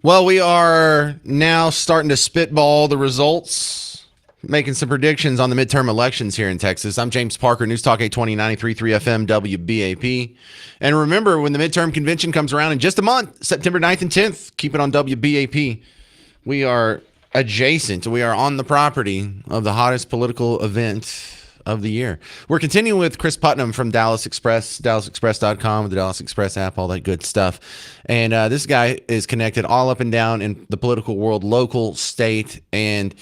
Well, we are now starting to spitball the results, making some predictions on the midterm elections here in Texas. I'm James Parker, News Talk 820 93.3 FM WBAP. And remember, when the midterm convention comes around in just a month, September 9th and 10th, keep it on WBAP. We are adjacent. We are on the property of the hottest political event of the year. We're continuing with Chris Putnam from Dallas Express, DallasExpress.com, the Dallas Express app, all that good stuff. And this guy is connected all up and down in the political world, local, state, and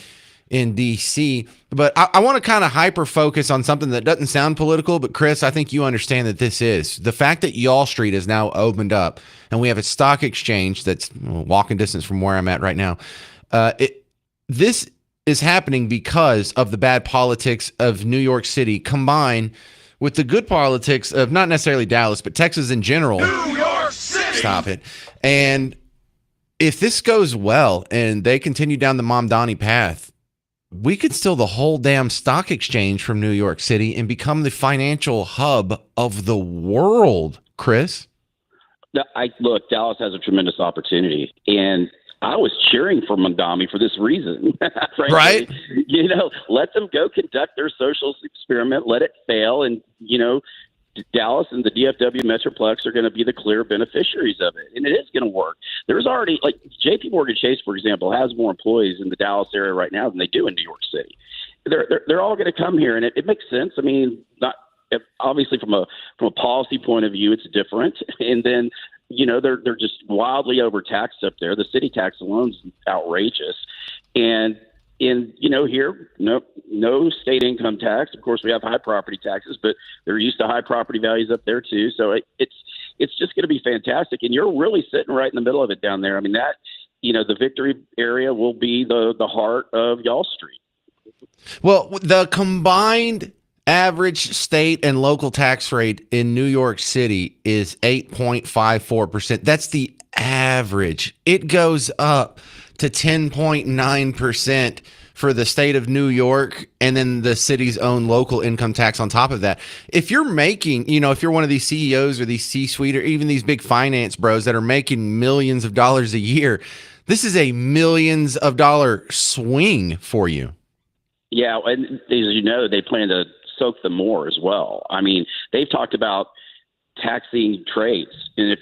in D.C. But I want to kind of hyper-focus on something that doesn't sound political, but Chris, I think you understand that this is. The fact that Y'all Street is now opened up, and we have a stock exchange that's walking distance from where I'm at right now. This is happening because of the bad politics of New York City combined with the good politics of not necessarily Dallas, but Texas in general. New York City! Stop it. And if this goes well and they continue down the Mamdani path, we could steal the whole damn stock exchange from New York City and become the financial hub of the world, Chris. Look, Dallas has a tremendous opportunity, and I was cheering for Mamdani for this reason. Frankly, right? Let them go conduct their social experiment, let it fail, and Dallas and the DFW Metroplex are going to be the clear beneficiaries of it, and it is going to work. There's already, like, J.P. Morgan Chase, for example, has more employees in the Dallas area right now than they do in New York City. They're all going to come here, and it makes sense. I mean, obviously from a policy point of view, it's different, and then they're just wildly overtaxed up there. The city tax alone is outrageous, and here, no state income tax. Of course, we have high property taxes, but they're used to high property values up there too. So it's just going to be fantastic. And you're really sitting right in the middle of it down there. I mean, the Victory area will be the heart of Y'all Street. Well, the combined average state and local tax rate in New York City is 8.54%. That's the average. It goes up to 10.9% for the state of New York, and then the city's own local income tax on top of that. If you're making, if you're one of these CEOs or these C-suite or even these big finance bros that are making millions of dollars a year, this is a millions of dollar swing for you. Yeah, and as you know, they plan to soak them more as well. I mean, they've talked about taxing trades, and if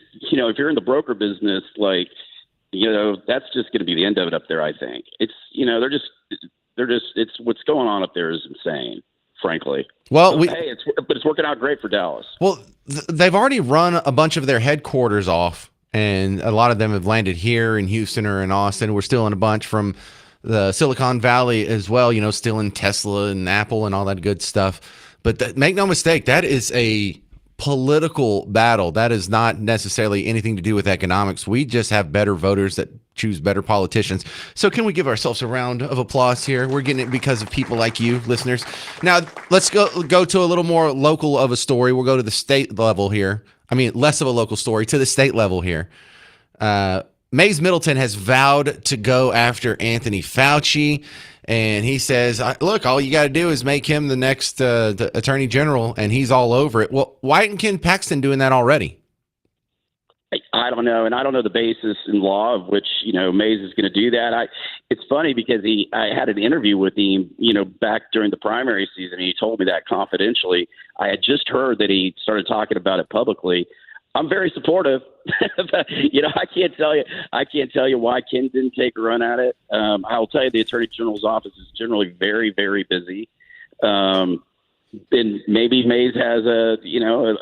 you're in the broker business, that's just going to be the end of it up there. I think it's it's what's going on up there is insane, frankly. Well, but it's working out great for Dallas. Well, they've already run a bunch of their headquarters off, and a lot of them have landed here in Houston or in Austin. We're still in a bunch from the Silicon Valley as well, still in Tesla and Apple and all that good stuff. But make no mistake, that is a political battle. That is not necessarily anything to do with economics. We just have better voters that choose better politicians. So can we give ourselves a round of applause here? We're getting it because of people like you, listeners. Now, let's go to a little more local of a story. We'll go to the state level here. I mean, less of a local story, to the state level here. Mays Middleton has vowed to go after Anthony Fauci, and he says, look, all you got to do is make him the next the attorney general, and he's all over it. Well, why isn't Ken Paxton doing that already? I don't know, and I don't know the basis in law of which Mays is going to do that. It's funny because I had an interview with him, back during the primary season. And he told me that confidentially. I had just heard that he started talking about it publicly. I'm very supportive. I can't tell you why Ken didn't take a run at it. I'll tell you, the Attorney General's office is generally very, very busy. And maybe Mays has a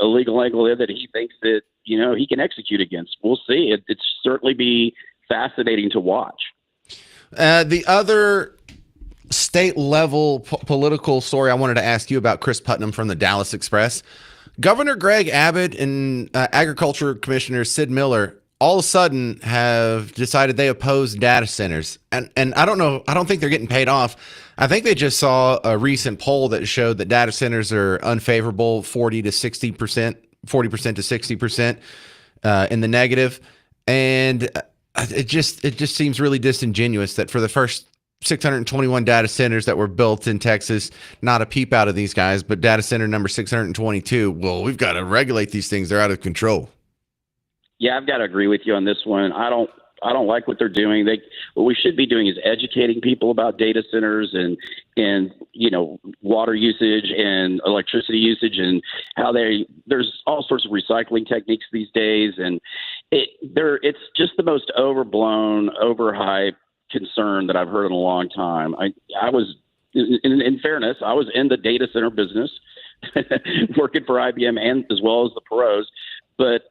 legal angle there that he thinks that, he can execute against. We'll see. It'd certainly be fascinating to watch. The other state level political story I wanted to ask you about, Chris Putnam from the Dallas Express. Governor Greg Abbott and Agriculture Commissioner Sid Miller all of a sudden have decided they oppose data centers. And I don't think they're getting paid off. I think they just saw a recent poll that showed that data centers are unfavorable, 40 to 60%, 40% to 60% in the negative. And it just seems really disingenuous that for the first 621 data centers that were built in Texas, not a peep out of these guys, but data center number 622. Well, we've got to regulate these things. They're out of control. Yeah, I've got to agree with you on this one. I don't I don't like what they're doing. What we should be doing is educating people about data centers and water usage and electricity usage and how there's all sorts of recycling techniques these days, and it's just the most overblown, overhyped concern that I've heard in a long time. I was, in fairness, I was in the data center business, working for IBM and as well as the pros, but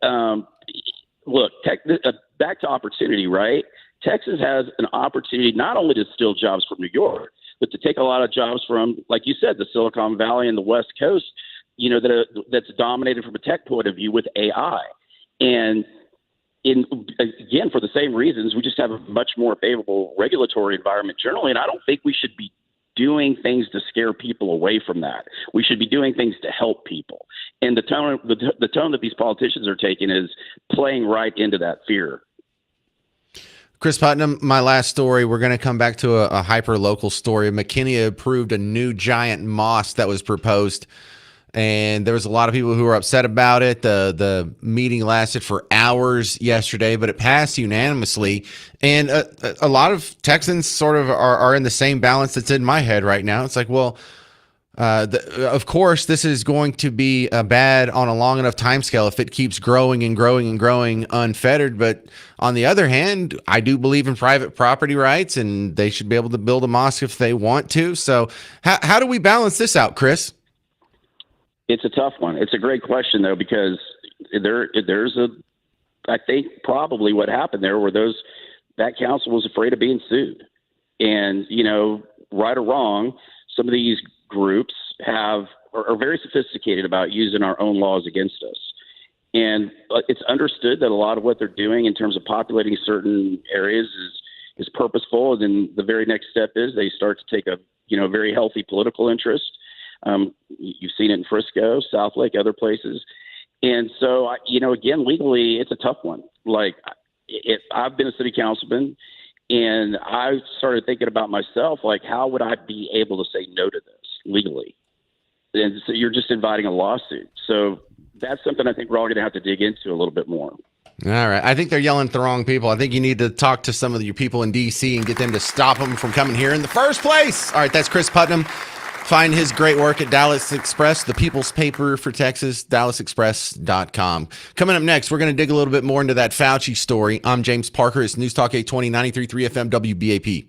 look, back to opportunity, right? Texas has an opportunity not only to steal jobs from New York, but to take a lot of jobs from, like you said, the Silicon Valley and the West Coast, that's dominated from a tech point of view with AI. And again, for the same reasons, we just have a much more favorable regulatory environment generally. And I don't think we should be doing things to scare people away from that. We should be doing things to help people. And the tone that these politicians are taking is playing right into that fear. Chris Putnam, my last story, we're going to come back to a hyper-local story. McKinney approved a new giant mosque that was proposed, and there was a lot of people who were upset about it. The meeting lasted for hours yesterday, but it passed unanimously. And a lot of Texans sort of are in the same balance that's in my head right now. It's like, well, of course, this is going to be bad on a long enough timescale if it keeps growing and growing and growing unfettered. But on the other hand, I do believe in private property rights, and they should be able to build a mosque if they want to. So how do we balance this out, Chris? It's a tough one. It's a great question, though, because I think probably what happened there were that council was afraid of being sued. And, right or wrong, some of these groups are very sophisticated about using our own laws against us. And it's understood that a lot of what they're doing in terms of populating certain areas is purposeful. And then the very next step is they start to take a very healthy political interest. You've seen it in Frisco, Southlake, other places. And so, again, legally, it's a tough one. Like, I've been a city councilman, and I started thinking about myself, like, how would I be able to say no to this legally? And so you're just inviting a lawsuit. So that's something I think we're all going to have to dig into a little bit more. All right. I think they're yelling at the wrong people. I think you need to talk to some of your people in D.C. and get them to stop them from coming here in the first place. All right. That's Chris Putnam. Find his great work at Dallas Express, the people's paper for Texas, dallasexpress.com. Coming up next, we're going to dig a little bit more into that Fauci story. I'm James Parker. It's News Talk 820, 93.3 FM WBAP.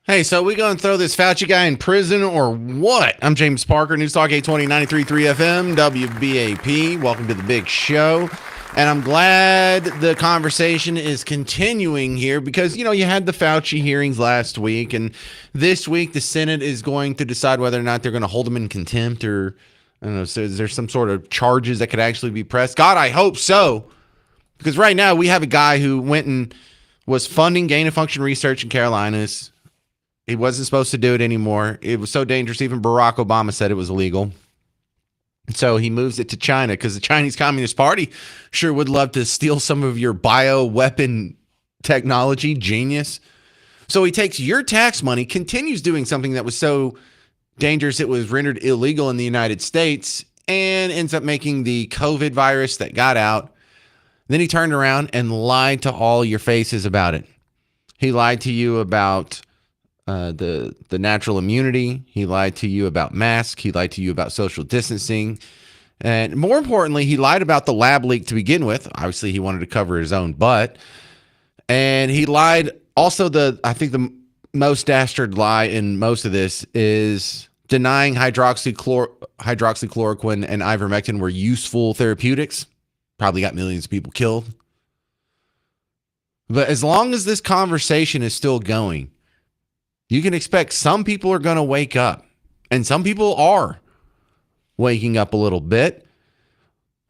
Hey, so we going to throw this Fauci guy in prison or what? I'm James Parker, News Talk 820 93.3 FM, WBAP. Welcome to the big show. And I'm glad the conversation is continuing here because, you had the Fauci hearings last week. And this week, the Senate is going to decide whether or not they're going to hold him in contempt or, I don't know, so is there some sort of charges that could actually be pressed? God, I hope so. Because right now, we have a guy who went and was funding gain-of-function research in Carolinas. He wasn't supposed to do it anymore. It was so dangerous. Even Barack Obama said it was illegal. So he moves it to China because the Chinese Communist Party sure would love to steal some of your bioweapon technology. Genius. So he takes your tax money, continues doing something that was so dangerous it was rendered illegal in the United States, and ends up making the COVID virus that got out. Then he turned around and lied to all your faces about it. He lied to you about the natural immunity. He lied to you about masks. He lied to you about social distancing. And more importantly, he lied about the lab leak to begin with. Obviously, he wanted to cover his own butt. And he lied also I think the most dastard lie in most of this is denying hydroxychloroquine and ivermectin were useful therapeutics. Probably got millions of people killed. But as long as this conversation is still going, you can expect some people are going to wake up, and some people are waking up a little bit.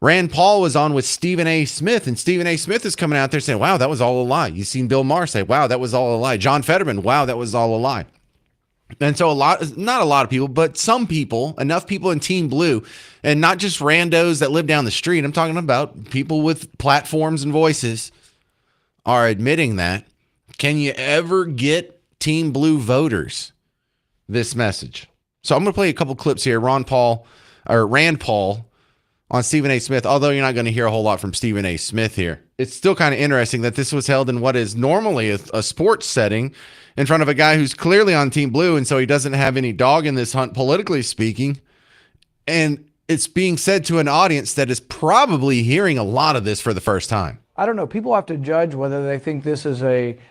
Rand Paul was on with Stephen A. Smith, and Stephen A. Smith is coming out there saying, wow, that was all a lie. You've seen Bill Maher say, wow, that was all a lie. John Fetterman, wow, that was all a lie. And so not a lot of people, but some people, enough people in Team Blue, and not just randos that live down the street. I'm talking about people with platforms and voices are admitting that. Can you ever get Team Blue voters this message? So I'm going to play a couple clips here. Rand Paul on Stephen A. Smith, although you're not going to hear a whole lot from Stephen A. Smith here. It's still kind of interesting that this was held in what is normally a sports setting in front of a guy who's clearly on Team Blue, and so he doesn't have any dog in this hunt, politically speaking. And it's being said to an audience that is probably hearing a lot of this for the first time. I don't know. People have to judge whether they think this is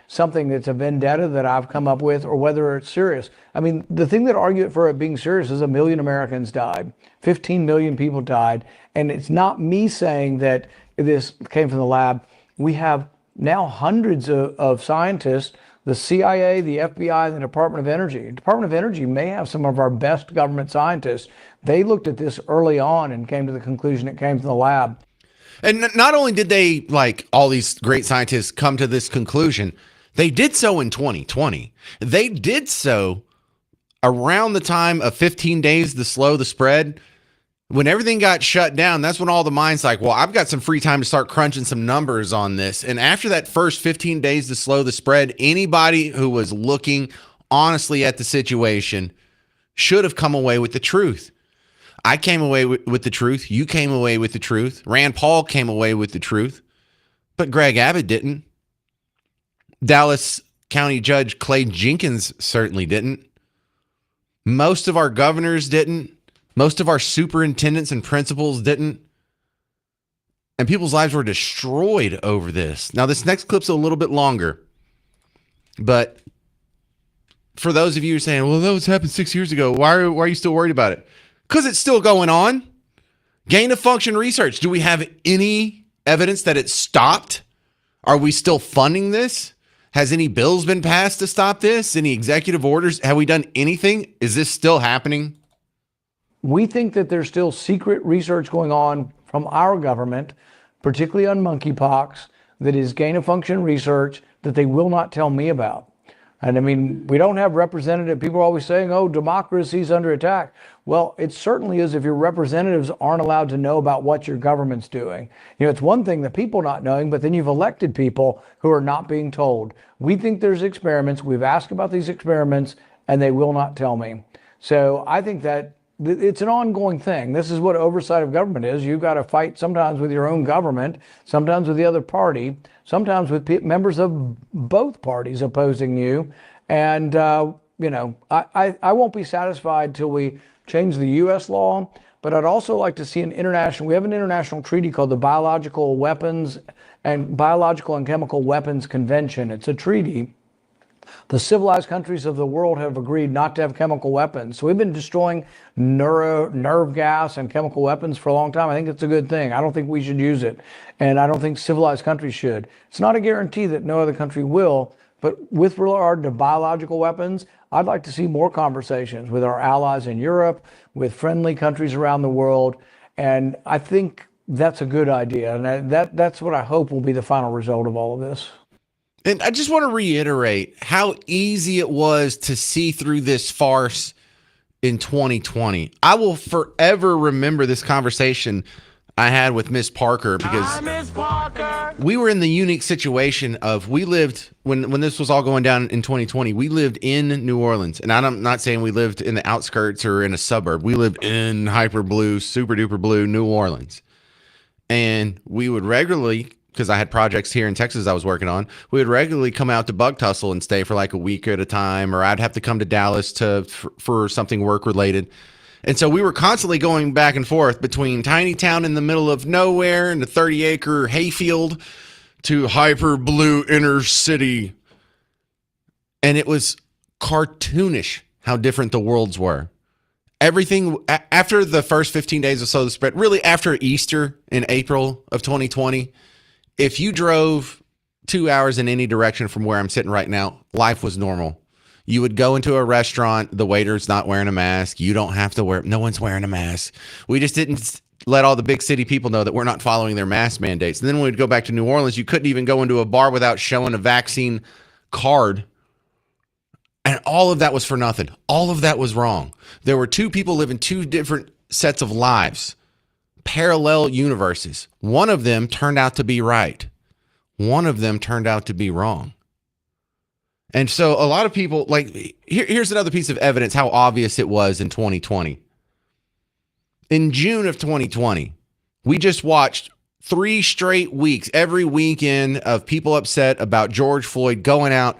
something that's a vendetta that I've come up with or whether it's serious. I mean, the thing that argue for it being serious is 1 million Americans died. 15 million people died. And it's not me saying that this came from the lab. We have now hundreds of scientists, the CIA, the FBI, and the Department of Energy. The Department of Energy may have some of our best government scientists. They looked at this early on and came to the conclusion it came from the lab. And not only did they, like all these great scientists, come to this conclusion, they did so in 2020. They did so around the time of 15 days to slow the spread. When everything got shut down, that's when all the minds like, well, I've got some free time to start crunching some numbers on this. And after that first 15 days to slow the spread, anybody who was looking honestly at the situation should have come away with the truth. I came away with the truth. You came away with the truth. Rand Paul came away with the truth. But Greg Abbott didn't. Dallas County Judge Clay Jenkins certainly didn't. Most of our governors didn't. Most of our superintendents and principals didn't. And people's lives were destroyed over this. Now, this next clip's a little bit longer. But for those of you who are saying, well, that was happened 6 years ago, why are you still worried about it? Because it's still going on. Gain of function research. Do we have any evidence that it stopped? Are we still funding this? Has any bills been passed to stop this? Any executive orders? Have we done anything? Is this still happening? We think that there's still secret research going on from our government, particularly on monkeypox, that is gain of function research that they will not tell me about. And I mean, we don't have representative, people are always saying, oh, democracy's under attack. Well, it certainly is if your representatives aren't allowed to know about what your government's doing. You know, it's one thing the people not knowing, but then you've elected people who are not being told. We think there's experiments. We've asked about these experiments, and they will not tell me. So I think that it's an ongoing thing. This is what oversight of government is. You've got to fight sometimes with your own government, sometimes with the other party, sometimes with members of both parties opposing you. And, you know, I won't be satisfied till we change the U.S. law, but I'd also like to see we have an international treaty called the Biological and Chemical Weapons Convention. It's a treaty The civilized countries of the world have agreed not to have chemical weapons. So we've been destroying nerve gas and chemical weapons for a long time. I think it's a good thing. I don't think we should use it. And I don't think civilized countries should. It's not a guarantee that no other country will. But with regard to biological weapons, I'd like to see more conversations with our allies in Europe, with friendly countries around the world. And I think that's a good idea. And that's what I hope will be the final result of all of this. And I just want to reiterate how easy it was to see through this farce in 2020. I will forever remember this conversation I had with Miss Parker because we were in the unique situation of we lived when this was all going down in 2020. We lived in New Orleans, and I'm not saying we lived in the outskirts or in a suburb. We lived in hyper blue, super duper blue New Orleans, and we would regularly, because I had projects here in Texas I was working on, we would regularly come out to Bug Tussle and stay for like a week at a time, or I'd have to come to Dallas for something work related. And so we were constantly going back and forth between tiny town in the middle of nowhere and a 30-acre hayfield to hyper blue inner city. And it was cartoonish how different the worlds were. Everything after the first 15 days or so of the spread, really after Easter in April of 2020, if you drove 2 hours in any direction from where I'm sitting right now, life was normal. You would go into a restaurant, the waiter's not wearing a mask. You don't have to wear, no one's wearing a mask. We just didn't let all the big city people know that we're not following their mask mandates. And then when we'd go back to New Orleans, you couldn't even go into a bar without showing a vaccine card. And all of that was for nothing. All of that was wrong. There were two people living two different sets of lives, parallel universes. One of them turned out to be right. One of them turned out to be wrong. And so a lot of people, like, here's another piece of evidence how obvious it was in 2020. In June of 2020, we just watched 3 straight weeks, every weekend, of people upset about George Floyd going out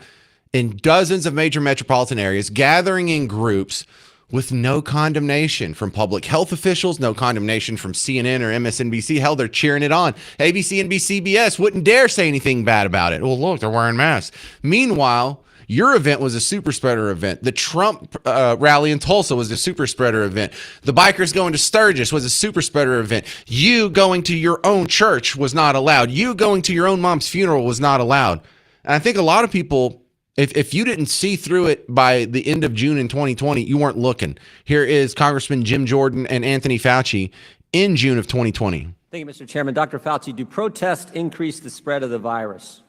in dozens of major metropolitan areas, gathering in groups with no condemnation from public health officials, no condemnation from CNN or MSNBC. Hell, they're cheering it on. ABC, NBC, CBS wouldn't dare say anything bad about it. Well, look, they're wearing masks. Meanwhile, your event was a super spreader event. The Trump rally in Tulsa was a super spreader event. The bikers going to Sturgis was a super spreader event. You going to your own church was not allowed. You going to your own mom's funeral was not allowed. And I think a lot of people, if you didn't see through it by the end of June in 2020, you weren't looking. Here is Congressman Jim Jordan and Anthony Fauci in June of 2020. Thank you, Mr. Chairman. Dr. Fauci, do protests increase the spread of the virus?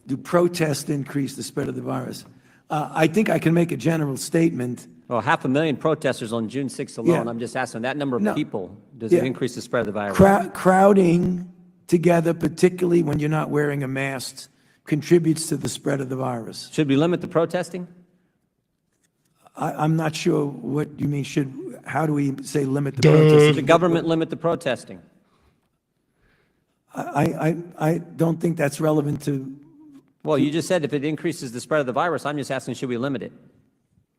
Do protests increase the spread of the virus? I think I can make a general statement. Well, 500,000 protesters on June 6th alone. Yeah. I'm just asking that number of No. people, does Yeah. it increase the spread of the virus? Crowding together, particularly when you're not wearing a mask, contributes to the spread of the virus. Should we limit the protesting? I'm not sure what you mean. How do we say limit the protesting? Should the government limit the protesting? I don't think that's relevant to. Well, you just said if it increases the spread of the virus, I'm just asking, should we limit it?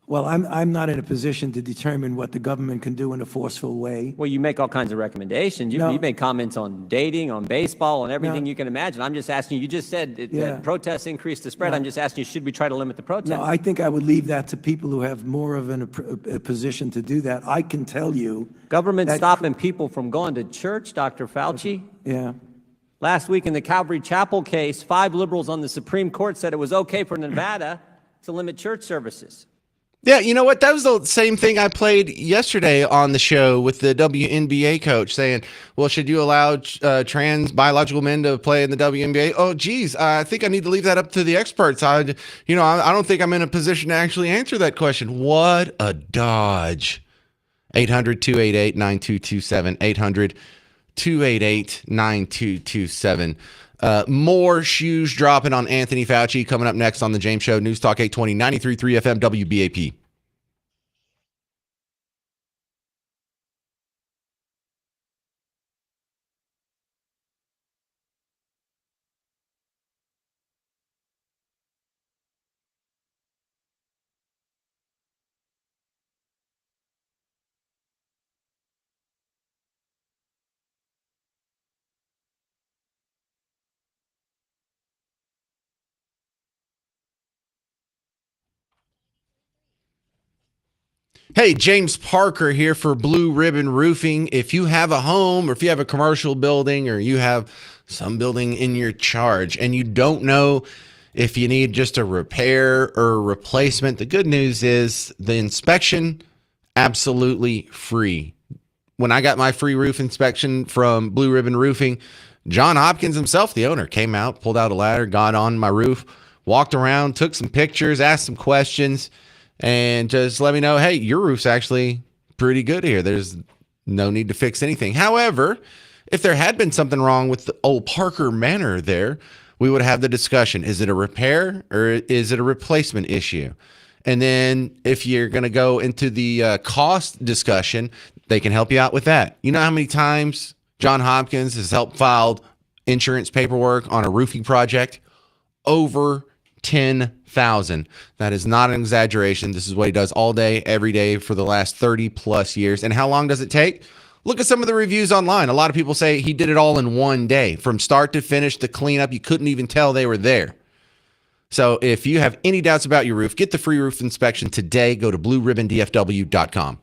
Well, I'm not in a position to determine what the government can do in a forceful way. Well, you make all kinds of recommendations. You made comments on dating, on baseball, on everything you can imagine. I'm just asking you just said that protests increase the spread. I'm just asking you, should we try to limit the protest? No, I think I would leave that to people who have more of a position to do that. I can tell you. Government stopping people from going to church, Dr. Fauci. Yeah. Last week in the Calvary Chapel case, 5 liberals on the Supreme Court said it was okay for Nevada to limit church services. Yeah, you know what? That was the same thing I played yesterday on the show with the WNBA coach saying, well, should you allow trans biological men to play in the WNBA? Oh, geez, I think I need to leave that up to the experts. I don't think I'm in a position to actually answer that question. What a dodge. 800-288-9227. 800-288-9227. More shoes dropping on Anthony Fauci coming up next on the James Show. News Talk 820, 93.3 FM, WBAP. Hey, James Parker here for Blue Ribbon Roofing. If you have a home or if you have a commercial building or you have some building in your charge and you don't know if you need just a repair or a replacement, the good news is the inspection, absolutely free. When I got my free roof inspection from Blue Ribbon Roofing, John Hopkins himself, the owner, came out, pulled out a ladder, got on my roof, walked around, took some pictures, asked some questions, and just let me know, hey, your roof's actually pretty good here. There's no need to fix anything. However, if there had been something wrong with the old Parker Manor there, we would have the discussion. Is it a repair or is it a replacement issue? And then if you're going to go into the cost discussion, they can help you out with that. You know how many times John Hopkins has helped filed insurance paperwork on a roofing project? Over 10,000. That is not an exaggeration. This is what he does all day, every day for the last 30 plus years. And how long does it take? Look at some of the reviews online. A lot of people say he did it all in one day from start to finish, the cleanup. You couldn't even tell they were there. So if you have any doubts about your roof, get the free roof inspection today. Go to blueribbondfw.com.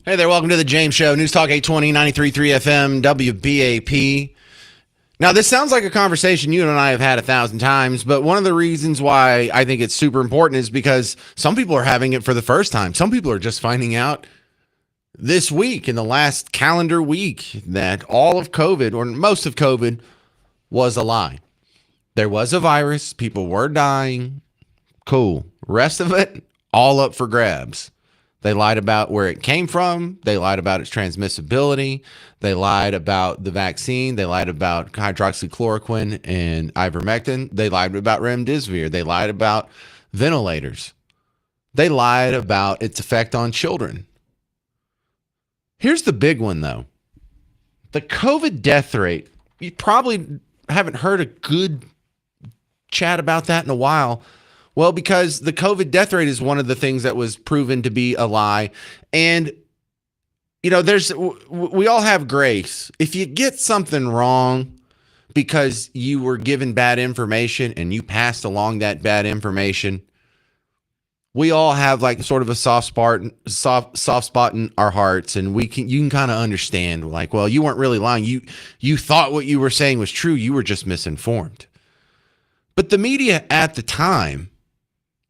Hey there, welcome to the James Show. News Talk 820, 93.3 FM, WBAP. Now, this sounds like a conversation you and I have had 1,000 times, but one of the reasons why I think it's super important is because some people are having it for the first time. Some people are just finding out this week, in the last calendar week, that all of COVID, or most of COVID, was a lie. There was a virus. People were dying. Cool. Rest of it, all up for grabs. They lied about where it came from. They lied about its transmissibility. They lied about the vaccine. They lied about hydroxychloroquine and ivermectin. They lied about remdesivir. They lied about ventilators. They lied about its effect on children. Here's the big one, though. The COVID death rate. You probably haven't heard a good chat about that in a while. Well, because the COVID death rate is one of the things that was proven to be a lie. And, you know, we all have grace. If you get something wrong because you were given bad information and you passed along that bad information, we all have like sort of a soft spot in our hearts, and you can kind of understand, like, well, you weren't really lying. You thought what you were saying was true. You were just misinformed. But the media at the time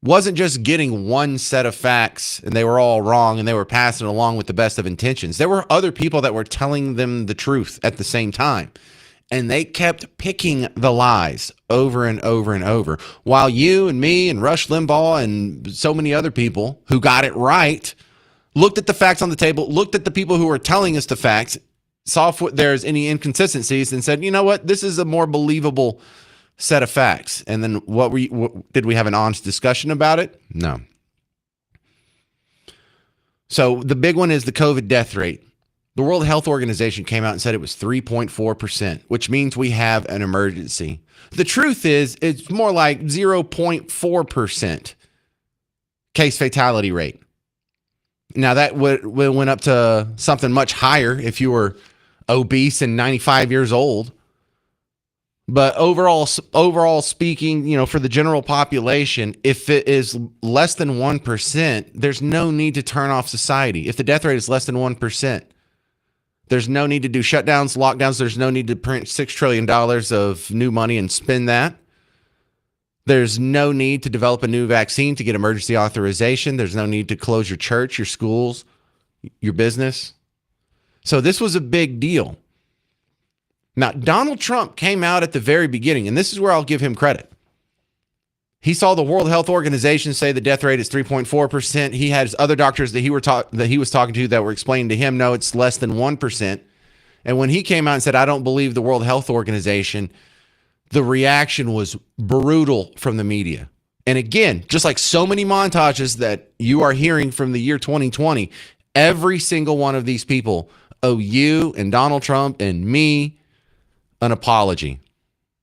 wasn't just getting one set of facts and they were all wrong and they were passing along with the best of intentions. There were other people that were telling them the truth at the same time. And they kept picking the lies over and over and over. While you and me and Rush Limbaugh and so many other people who got it right looked at the facts on the table, looked at the people who were telling us the facts, saw if there's any inconsistencies and said, you know what, this is a more believable set of facts. And then did we have an honest discussion about it? No. So the big one is the COVID death rate. The World Health Organization came out and said it was 3.4%, which means we have an emergency. The truth is it's more like 0.4% case fatality rate. Now that went up to something much higher if you were obese and 95 years old. But overall speaking, you know, for the general population, if it is less than 1%, there's no need to turn off society. If the death rate is less than 1%, there's no need to do shutdowns, lockdowns. There's no need to print $6 trillion of new money and spend that. There's no need to develop a new vaccine to get emergency authorization. There's no need to close your church, your schools, your business. So this was a big deal. Now, Donald Trump came out at the very beginning, and this is where I'll give him credit. He saw the World Health Organization say the death rate is 3.4%. He had other doctors that he was talking to that were explaining to him, no, it's less than 1%. And when he came out and said, I don't believe the World Health Organization, the reaction was brutal from the media. And again, just like so many montages that you are hearing from the year 2020, every single one of these people owe you and Donald Trump and me an apology.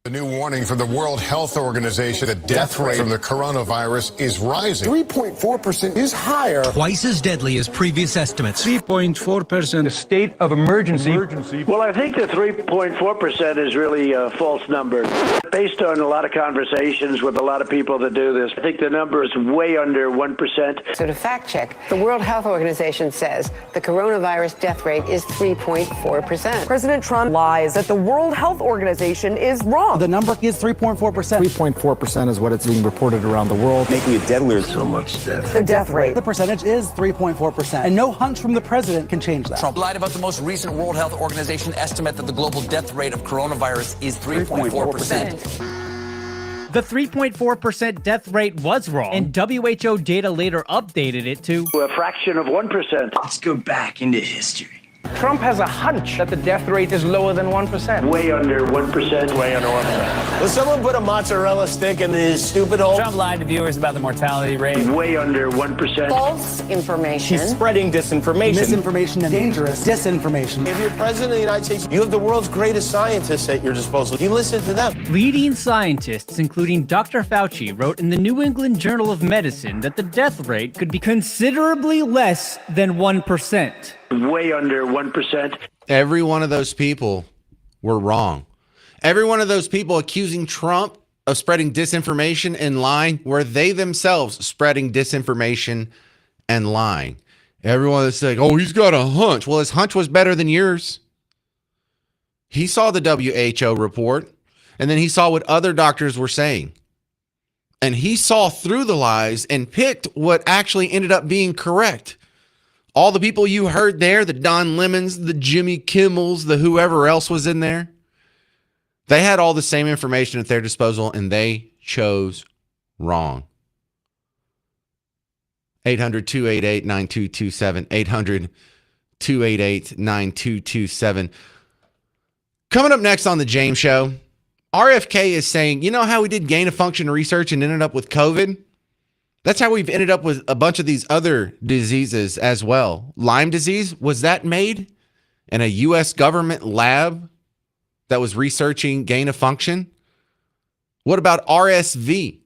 A new warning from the World Health Organization. The death rate from the coronavirus is rising. 3.4% is higher. Twice as deadly as previous estimates. 3.4%. A state of emergency. Well, I think the 3.4% is really a false number. Based on a lot of conversations with a lot of people that do this, I think the number is way under 1%. So to fact check, the World Health Organization says the coronavirus death rate is 3.4%. President Trump lies that the World Health Organization is wrong. The number is 3.4%. 3.4% is what it's being reported around the world. Making it deadlier. So much death. The death rate. The percentage is 3.4%. And no hunch from the president can change that. Trump lied about the most recent World Health Organization estimate that the global death rate of coronavirus is 3.4%. The 3.4% death rate was wrong, and WHO data later updated it to a fraction of 1%. Let's go back into history. Trump has a hunch that the death rate is lower than 1%. Way under 1%. Way under 1%. Will someone put a mozzarella stick in his stupid hole? Trump lied to viewers about the mortality rate. Way under 1%. False information. He's spreading disinformation. Misinformation and dangerous disinformation. If you're president of the United States, you have the world's greatest scientists at your disposal. You listen to them. leading scientists, including Dr. Fauci, wrote in the New England Journal of Medicine that the death rate could be considerably less than 1%. Way under 1%. Every one of those people were wrong. Every one of those people accusing Trump of spreading disinformation and lying were they themselves spreading disinformation and lying. Everyone that's saying, oh, he's got a hunch. Well, his hunch was better than yours. He saw the WHO report, and then he saw what other doctors were saying. And he saw through the lies and picked what actually ended up being correct. All the people you heard there, the Don Lemons, the Jimmy Kimmels, the whoever else was in there, they had all the same information at their disposal, and they chose wrong. 800-288-9227. 800-288-9227. Coming up next on the James Show, RFK is saying, you know how we did gain of function research and ended up with COVID? That's how we've ended up with a bunch of these other diseases as well. Lyme disease, was that made in a U.S. government lab that was researching gain of function? What about RSV,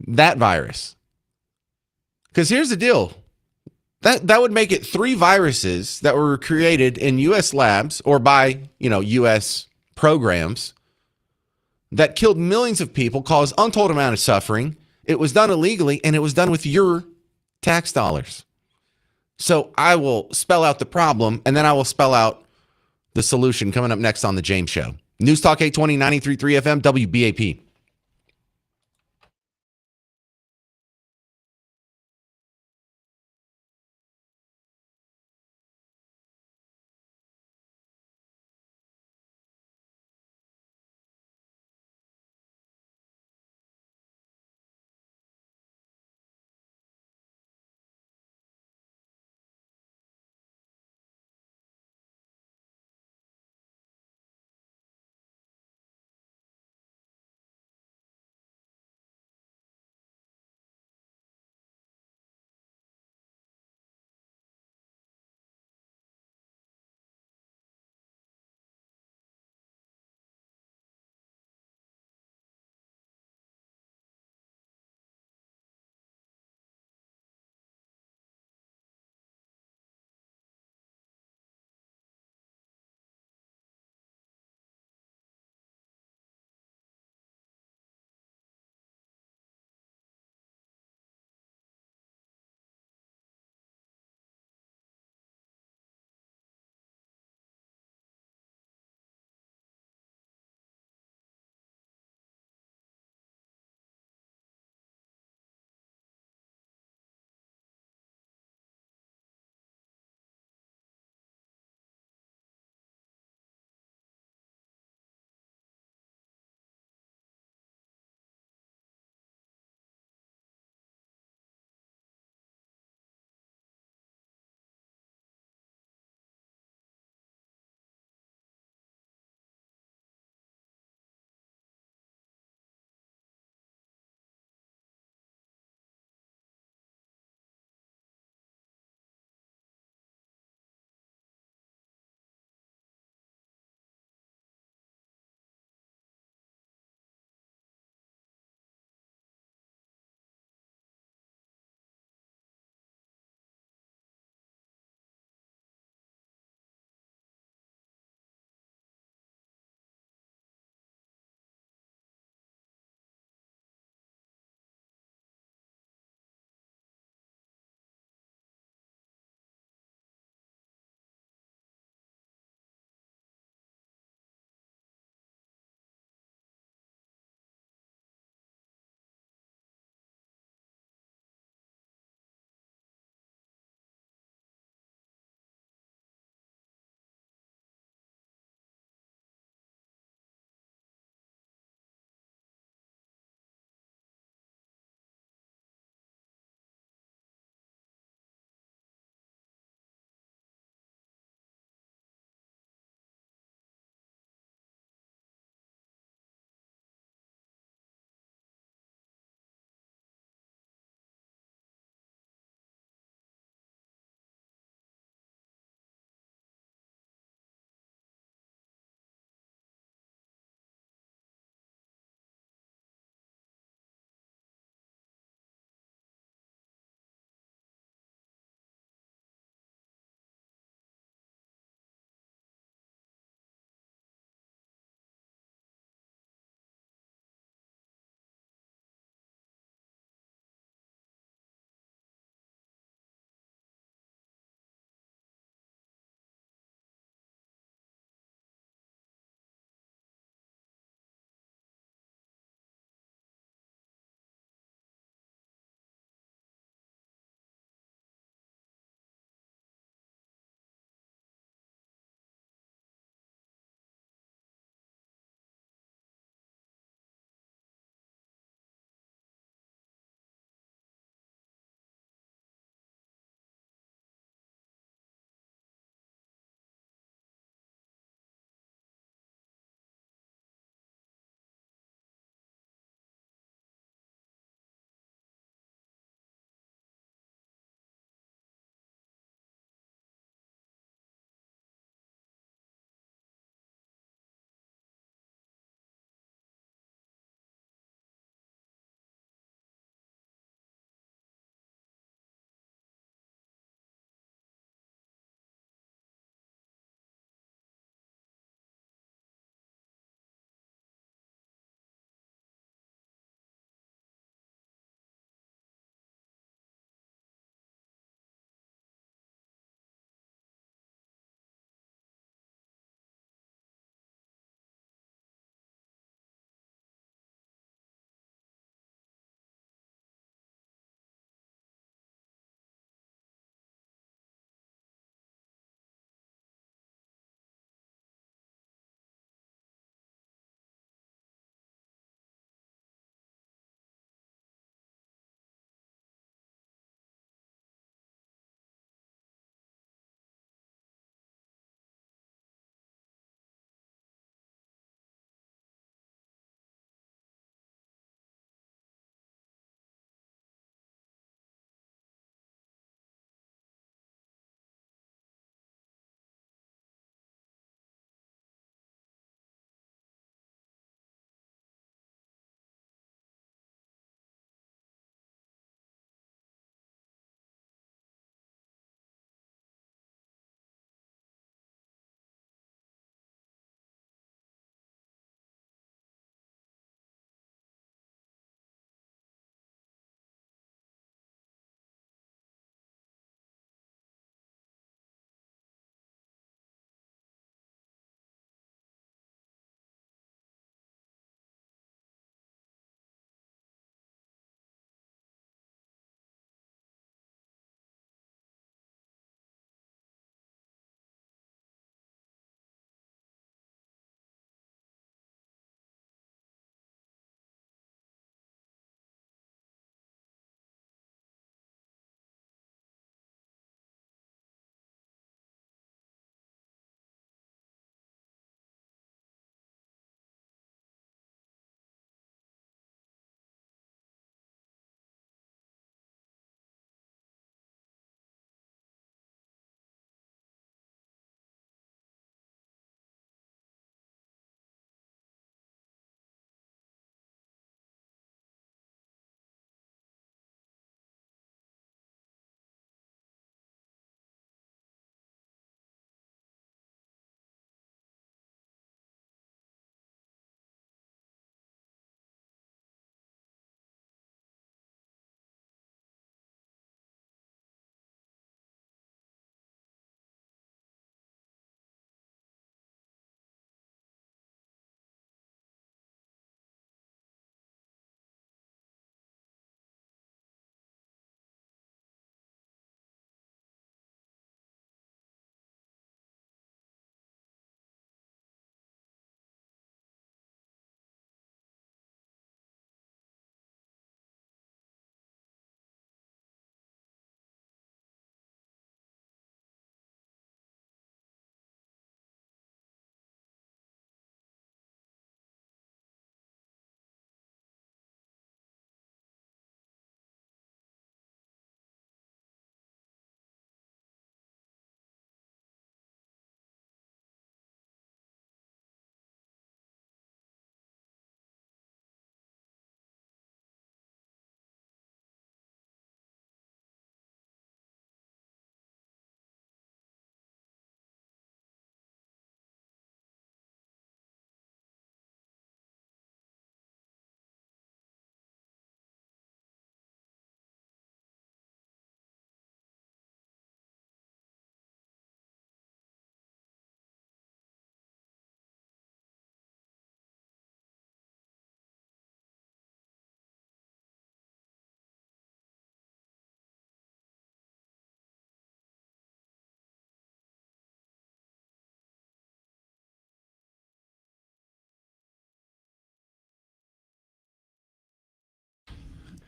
that virus? Because here's the deal. That would make it 3 viruses that were created in U.S. labs or by, U.S. programs that killed millions of people, caused untold amount of suffering. It was done illegally, and it was done with your tax dollars. So I will spell out the problem, and then I will spell out the solution coming up next on The James Show. News Talk 820, 93.3 FM, WBAP.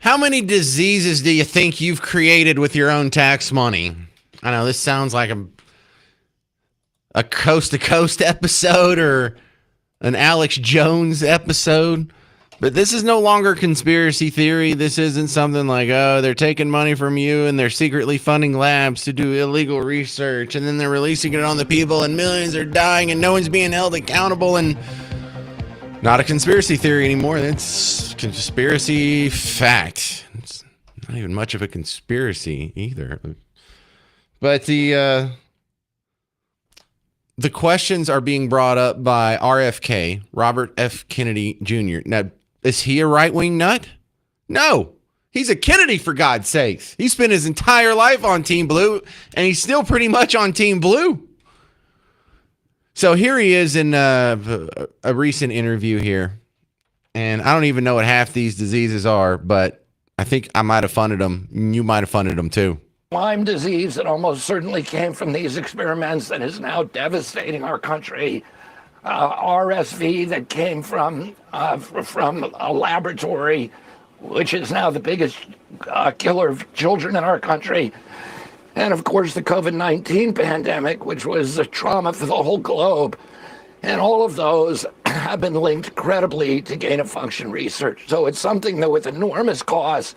How many diseases do you think you've created with your own tax money? I know this sounds like a coast to coast episode or an Alex Jones episode, but this is no longer conspiracy theory. This isn't something like, oh, they're taking money from you and they're secretly funding labs to do illegal research and then they're releasing it on the people and millions are dying and no one's being held accountable. And not a conspiracy theory anymore. It's conspiracy fact. It's not even much of a conspiracy either. But the questions are being brought up by RFK, Robert F. Kennedy Jr. Now, is he a right-wing nut? No. He's a Kennedy, for God's sakes. He spent his entire life on Team Blue, and he's still pretty much on Team Blue. So here he is in a recent interview here, and I don't even know what half these diseases are, but I think I might have funded them. You might have funded them too. Lyme disease that almost certainly came from these experiments that is now devastating our country. RSV that came from a laboratory, which is now the biggest killer of children in our country. And of course, the COVID-19 pandemic, which was a trauma for the whole globe. And all of those have been linked credibly to gain-of-function research. So it's something that with enormous costs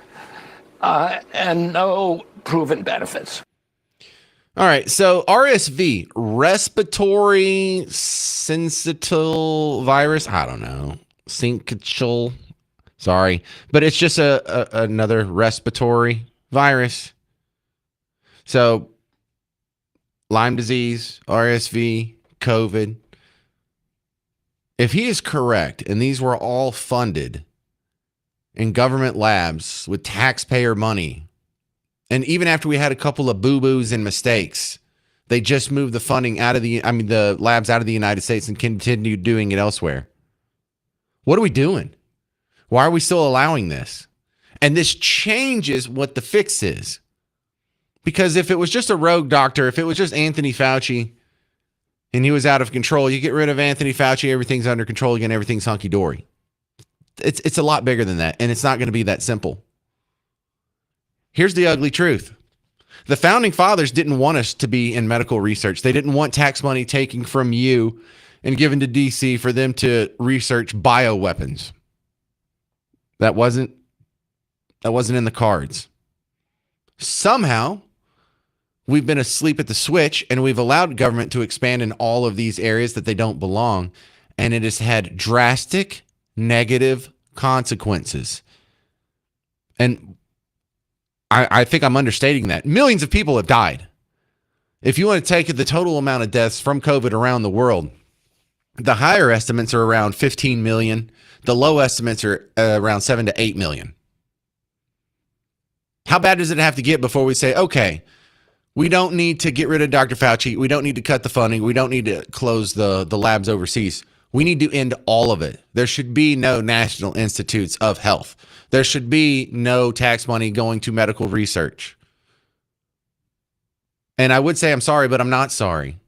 and no proven benefits. All right, so RSV, respiratory syncytial virus. I don't know, syncytial. Sorry, but it's just another respiratory virus. So, Lyme disease, RSV, COVID. If he is correct, and these were all funded in government labs with taxpayer money, and even after we had a couple of boo-boos and mistakes, they just moved the funding out of the labs out of the United States and continued doing it elsewhere. What are we doing? Why are we still allowing this? And this changes what the fix is. Because if it was just a rogue doctor, if it was just Anthony Fauci and he was out of control, you get rid of Anthony Fauci, everything's under control again, everything's hunky-dory. It's a lot bigger than that, and it's not going to be that simple. Here's the ugly truth. The founding fathers didn't want us to be in medical research. They didn't want tax money taken from you and given to DC for them to research bioweapons. That wasn't in the cards. Somehow, we've been asleep at the switch and we've allowed government to expand in all of these areas that they don't belong. And it has had drastic negative consequences. And I think I'm understating that. Millions of people have died. If you want to take the total amount of deaths from COVID around the world, the higher estimates are around 15 million. The low estimates are around 7 to 8 million. How bad does it have to get before we say, okay, we don't need to get rid of Dr. Fauci. We don't need to cut the funding. We don't need to close the labs overseas. We need to end all of it. There should be no National Institutes of Health. There should be no tax money going to medical research. And I would say I'm sorry, but I'm not sorry.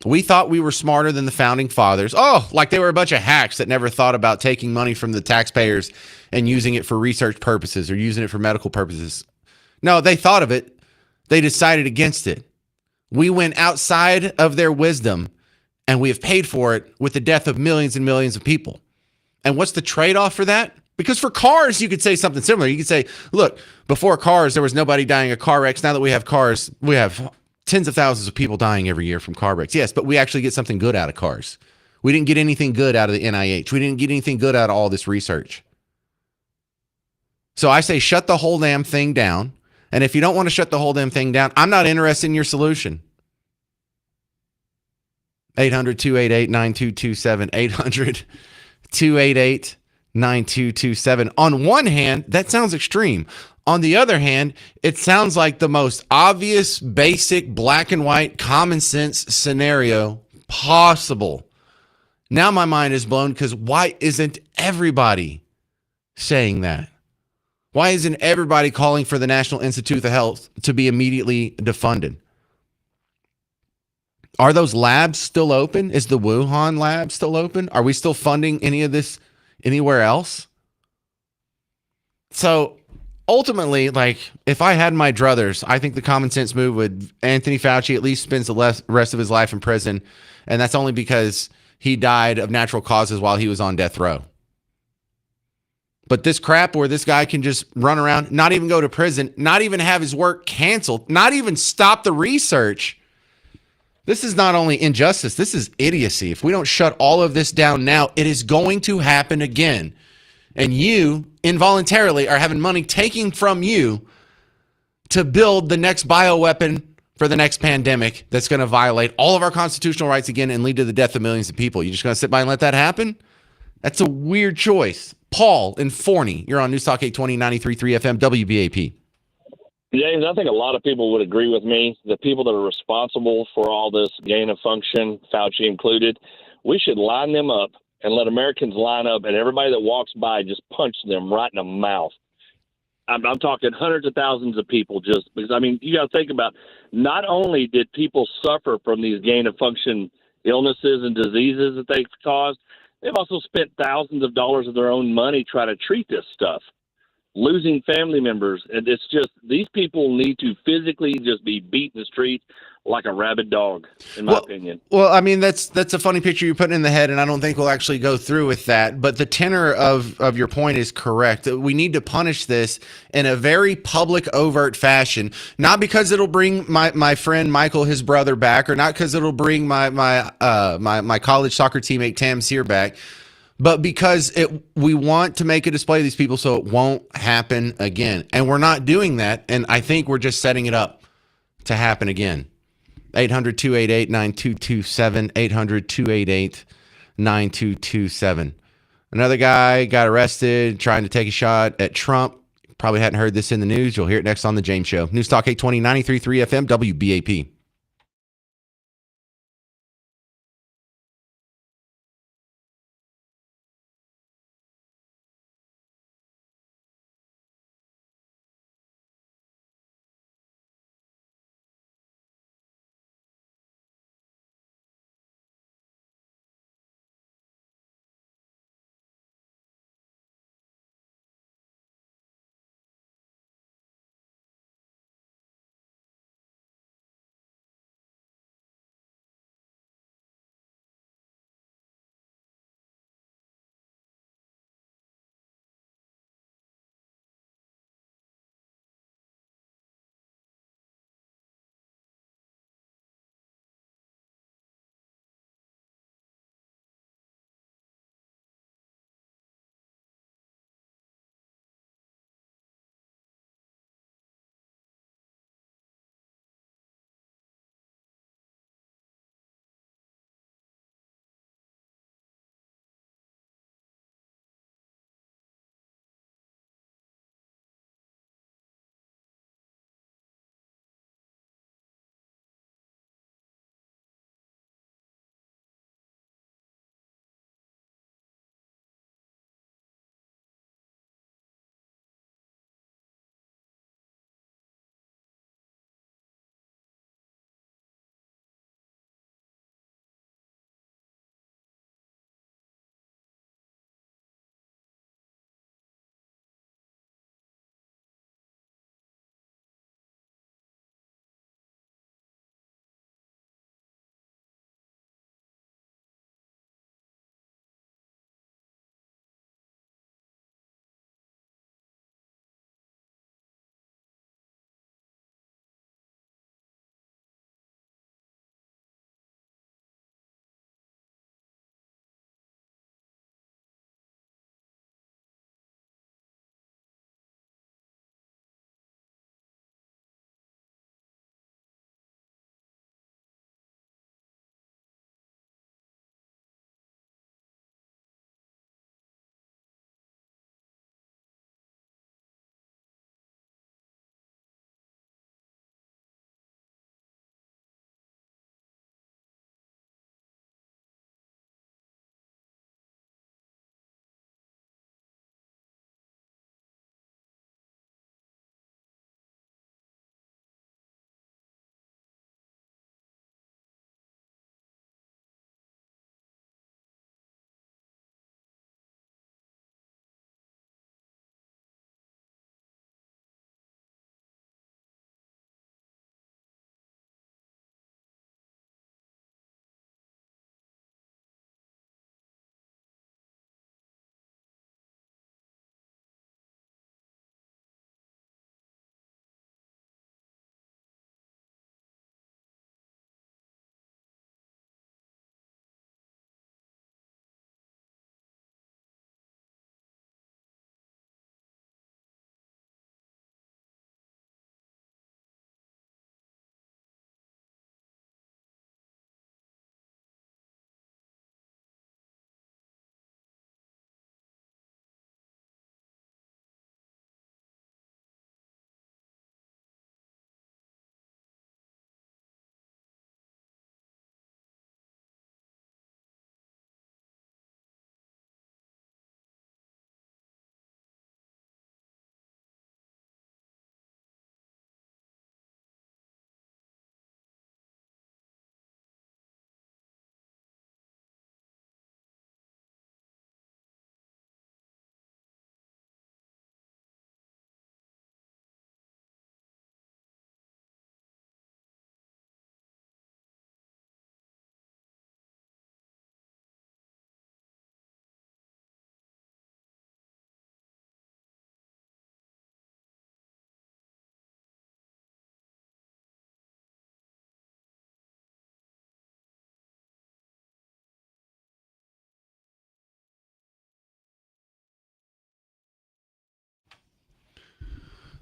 We thought we were smarter than the founding fathers. Oh, like they were a bunch of hacks that never thought about taking money from the taxpayers and using it for research purposes or using it for medical purposes. No, they thought of it. They decided against it. We went outside of their wisdom, and we have paid for it with the death of millions and millions of people. And what's the trade-off for that? Because for cars, you could say something similar. You could say, look, before cars, there was nobody dying of car wrecks. Now that we have cars, we have tens of thousands of people dying every year from car wrecks. Yes, but we actually get something good out of cars. We didn't get anything good out of the NIH. We didn't get anything good out of all this research. So I say shut the whole damn thing down. And if you don't want to shut the whole damn thing down, I'm not interested in your solution. 800-288-9227. 800-288-9227. On one hand, that sounds extreme. On the other hand, it sounds like the most obvious, basic, black and white, common sense scenario possible. Now my mind is blown because why isn't everybody saying that? Why isn't everybody calling for the National Institute of Health to be immediately defunded? Are those labs still open? Is the Wuhan lab still open? Are we still funding any of this anywhere else? So ultimately, like, if I had my druthers, I think the common sense move would Anthony Fauci at least spends the rest of his life in prison. And that's only because he died of natural causes while he was on death row. But this crap where this guy can just run around, not even go to prison, not even have his work canceled, not even stop the research. This is not only injustice, this is idiocy. If we don't shut all of this down now, it is going to happen again. And you involuntarily are having money taken from you to build the next bioweapon for the next pandemic that's going to violate all of our constitutional rights again and lead to the death of millions of people. You just going to sit by and let that happen? That's a weird choice. Paul in Forney, you're on News Talk 820, 93.3 FM, WBAP. James, I think a lot of people would agree with me. The people that are responsible for all this gain of function, Fauci included, we should line them up and let Americans line up, and everybody that walks by just punch them right in the mouth. I'm talking hundreds of thousands of people, just because, I mean, you got to think about, not only did people suffer from these gain of function illnesses and diseases that they've caused, they've also spent thousands of dollars of their own money trying to treat this stuff, losing family members. And it's just, these people need to physically just be beat in the street like a rabid dog, in my opinion. Well, I mean, that's a funny picture you're putting in the head, and I don't think we'll actually go through with that. But the tenor of your point is correct. We need to punish this in a very public, overt fashion, not because it'll bring my friend Michael, his brother, back, or not because it'll bring my college soccer teammate Tam Sear back, but because we want to make a display of these people so it won't happen again. And we're not doing that, and I think we're just setting it up to happen again. 800-288-9227, 800-288-9227. Another guy got arrested trying to take a shot at Trump. Probably hadn't heard this in the news. You'll hear it next on The James Show. News Talk 820, 93.3 FM, WBAP.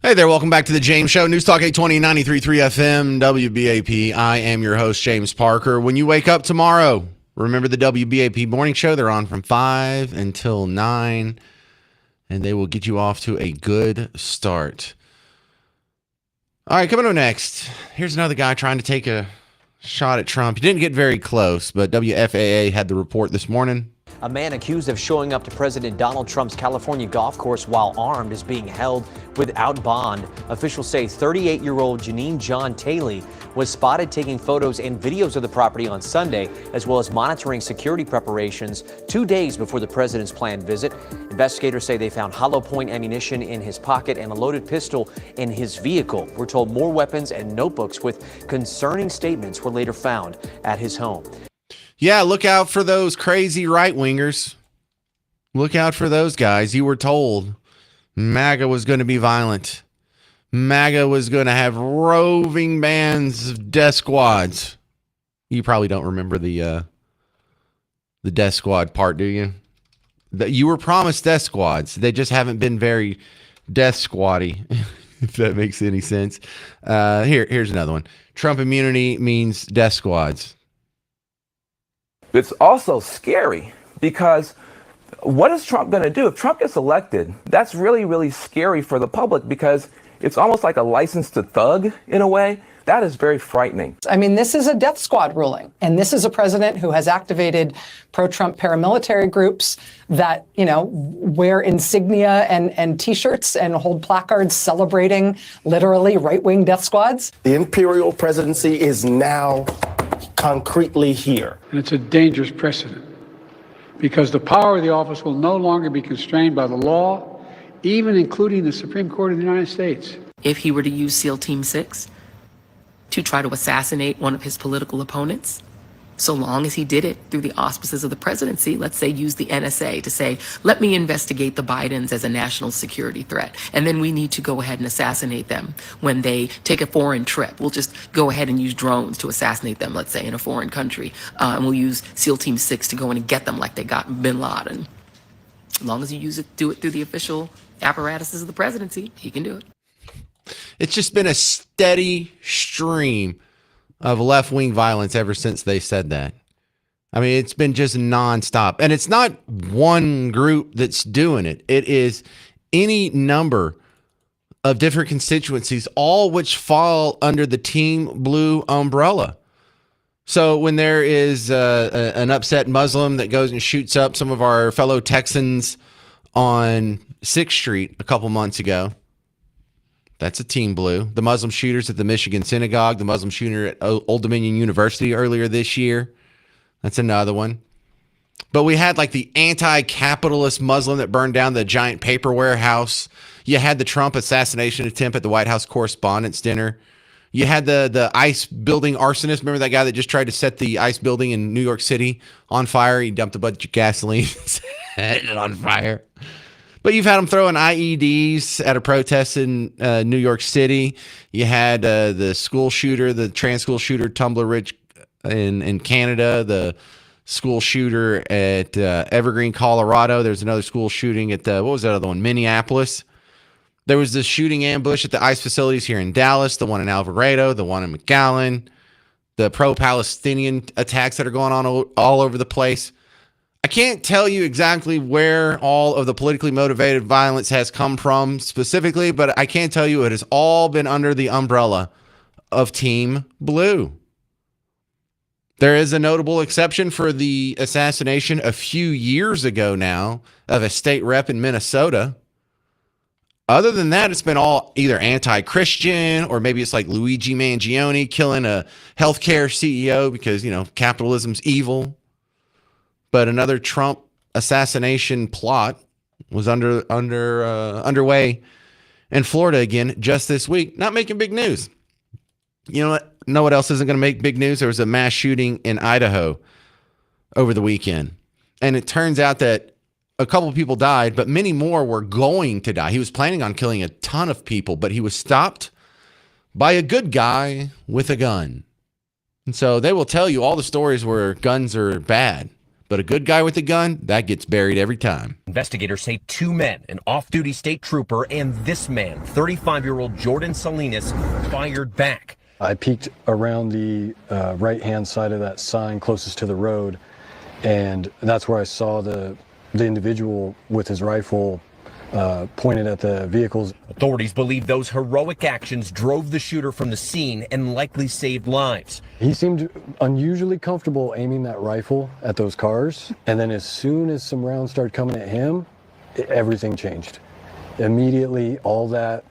Hey there, welcome back to the James Show. News Talk 820, 93.3 FM, WBAP. I am your host, James Parker. When you wake up tomorrow, remember the WBAP Morning Show. They're on from 5 until 9, and they will get you off to a good start. All right, coming up next, here's another guy trying to take a shot at Trump. He didn't get very close, but WFAA had the report this morning. A man accused of showing up to President Donald Trump's California golf course while armed is being held without bond. Officials say 38-year-old Janine John Taylor was spotted taking photos and videos of the property on Sunday, as well as monitoring security preparations 2 days before the president's planned visit. Investigators say they found hollow point ammunition in his pocket and a loaded pistol in his vehicle. We're told more weapons and notebooks with concerning statements were later found at his home. Yeah, look out for those crazy right-wingers. Look out for those guys. You were told MAGA was going to be violent. MAGA was going to have roving bands of death squads. You probably don't remember the death squad part, do you? You were promised death squads. They just haven't been very death squaddy, if that makes any sense. Here's another one. Trump immunity means death squads. It's also scary because what is Trump going to do? If Trump gets elected, that's really, really scary for the public because it's almost like a license to thug in a way. That is very frightening. I mean, this is a death squad ruling, and this is a president who has activated pro-Trump paramilitary groups that, wear insignia and T-shirts and hold placards celebrating literally right-wing death squads. The imperial presidency is now concretely here. And it's a dangerous precedent because the power of the office will no longer be constrained by the law, even including the Supreme Court of the United States. If he were to use SEAL Team 6 to try to assassinate one of his political opponents, so long as he did it through the auspices of the presidency, let's say use the NSA to say, let me investigate the Bidens as a national security threat. And then we need to go ahead and assassinate them when they take a foreign trip. We'll just go ahead and use drones to assassinate them, let's say in a foreign country. And we'll use SEAL Team 6 to go in and get them like they got bin Laden. As long as you do it through the official apparatuses of the presidency, he can do it. It's just been a steady stream of left-wing violence ever since they said that. I mean, it's been just nonstop. And it's not one group that's doing it. It is any number of different constituencies, all which fall under the Team Blue umbrella. So when there is an upset Muslim that goes and shoots up some of our fellow Texans on 6th Street a couple months ago, that's a Team Blue. The Muslim shooters at the Michigan Synagogue, the Muslim shooter at Old Dominion University earlier this year, that's another one. But we had like the anti-capitalist Muslim that burned down the giant paper warehouse. You had the Trump assassination attempt at the White House Correspondents' Dinner. You had the ICE building arsonist. Remember that guy that just tried to set the ICE building in New York City on fire? He dumped a bunch of gasoline, set it on fire. But you've had them throwing IEDs at a protest in New York City. You had the school shooter, the trans school shooter, Tumbler Ridge in Canada, the school shooter at Evergreen, Colorado. There's another school shooting at, what was that other one? Minneapolis. There was this shooting ambush at the ICE facilities here in Dallas, the one in Alvarado, the one in McAllen, the pro-Palestinian attacks that are going on all over the place. I can't tell you exactly where all of the politically motivated violence has come from specifically, but I can tell you it has all been under the umbrella of Team Blue. There is a notable exception for the assassination a few years ago now of a state rep in Minnesota. Other than that, it's been all either anti-Christian or maybe it's like Luigi Mangione killing a healthcare CEO because, capitalism's evil. But another Trump assassination plot was underway in Florida again just this week. Not making big news. You know what else isn't going to make big news? There was a mass shooting in Idaho over the weekend. And it turns out that a couple of people died, but many more were going to die. He was planning on killing a ton of people, but he was stopped by a good guy with a gun. And so they will tell you all the stories where guns are bad. But a good guy with a gun, that gets buried every time. Investigators say 2 men, an off-duty state trooper, and this man, 35-year-old Jordan Salinas, fired back. I peeked around the right-hand side of that sign closest to the road, and that's where I saw the individual with his rifle pointed at the vehicles. Authorities believe those heroic actions drove the shooter from the scene and likely saved lives. He seemed unusually comfortable aiming that rifle at those cars, and then as soon as some rounds started coming at him, everything changed. Immediately, all that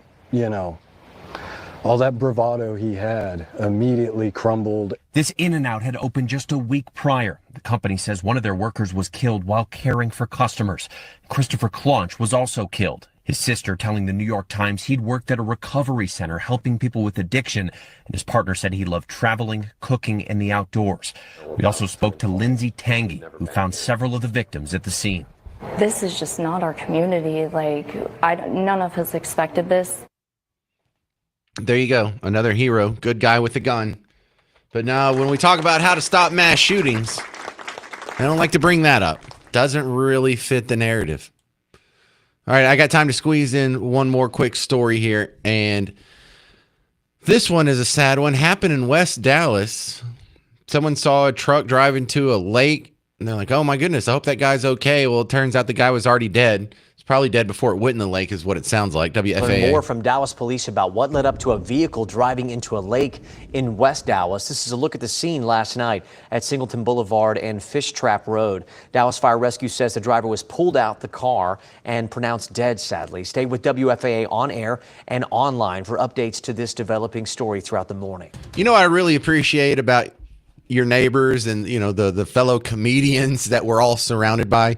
bravado he had immediately crumbled. This In-N-Out had opened just a week prior. The company says one of their workers was killed while caring for customers. Christopher Claunch was also killed. His sister telling the New York Times he'd worked at a recovery center helping people with addiction, and his partner said he loved traveling, cooking, and the outdoors. We also spoke to Lindsay Tangy, who found several of the victims at the scene. This is just not our community. None of us expected this. There you go. Another hero. Good guy with a gun. But now when we talk about how to stop mass shootings, I don't like to bring that up. Doesn't really fit the narrative. All right, I got time to squeeze in one more quick story here. And this one is a sad one. Happened in West Dallas. Someone saw a truck drive into a lake. And they're like, oh my goodness, I hope that guy's okay. Well, it turns out the guy was already dead. He's probably dead before it went in the lake is what it sounds like. WFAA. Learn more from Dallas police about what led up to a vehicle driving into a lake in West Dallas. This is a look at the scene last night at Singleton Boulevard and Fish Trap Road. Dallas Fire Rescue says the driver was pulled out the car and pronounced dead, sadly. Stay with WFAA on air and online for updates to this developing story throughout the morning. You know what I really appreciate about your neighbors and, the fellow comedians that we're all surrounded by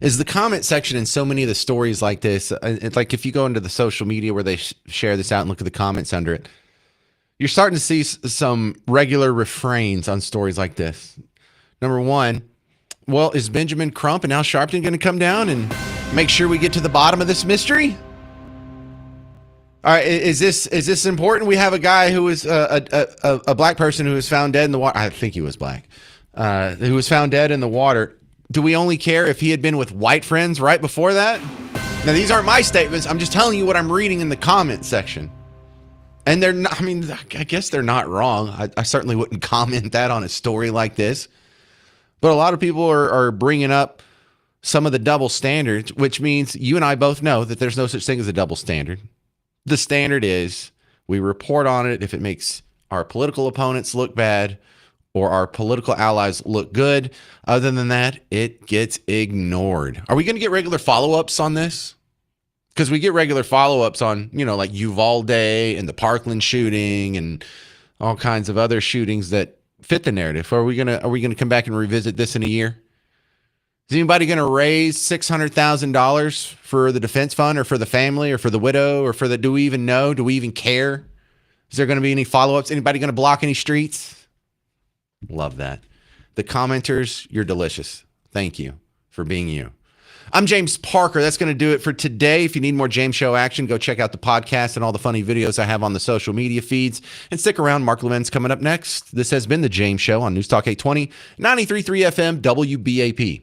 is the comment section in so many of the stories like this. It's like if you go into the social media where they share this out and look at the comments under it, you're starting to see some regular refrains on stories like this. Number one, well, is Benjamin Crump and Al Sharpton going to come down and make sure we get to the bottom of this mystery? All right, is this important? We have a guy who is a black person who was found dead in the water. I think he was black. Who was found dead in the water. Do we only care if he had been with white friends right before that? Now, these aren't my statements. I'm just telling you what I'm reading in the comment section. And they're not, I guess they're not wrong. I certainly wouldn't comment that on a story like this. But a lot of people are bringing up some of the double standards, which means you and I both know that there's no such thing as a double standard. The standard is we report on it if it makes our political opponents look bad or our political allies look good. Other than that, it gets ignored. Are we going to get regular follow-ups on this? Because we get regular follow-ups on, like Uvalde and the Parkland shooting and all kinds of other shootings that fit the narrative. Are we gonna come back and revisit this in a year? Is anybody going to raise $600,000 for the defense fund or for the family or for the widow or for the, do we even know? Do we even care? Is there going to be any follow-ups? Anybody going to block any streets? Love that. The commenters, you're delicious. Thank you for being you. I'm James Parker. That's going to do it for today. If you need more James Show action, go check out the podcast and all the funny videos I have on the social media feeds. And stick around. Mark Levin's coming up next. This has been The James Show on News Talk 820, 93.3 FM, WBAP.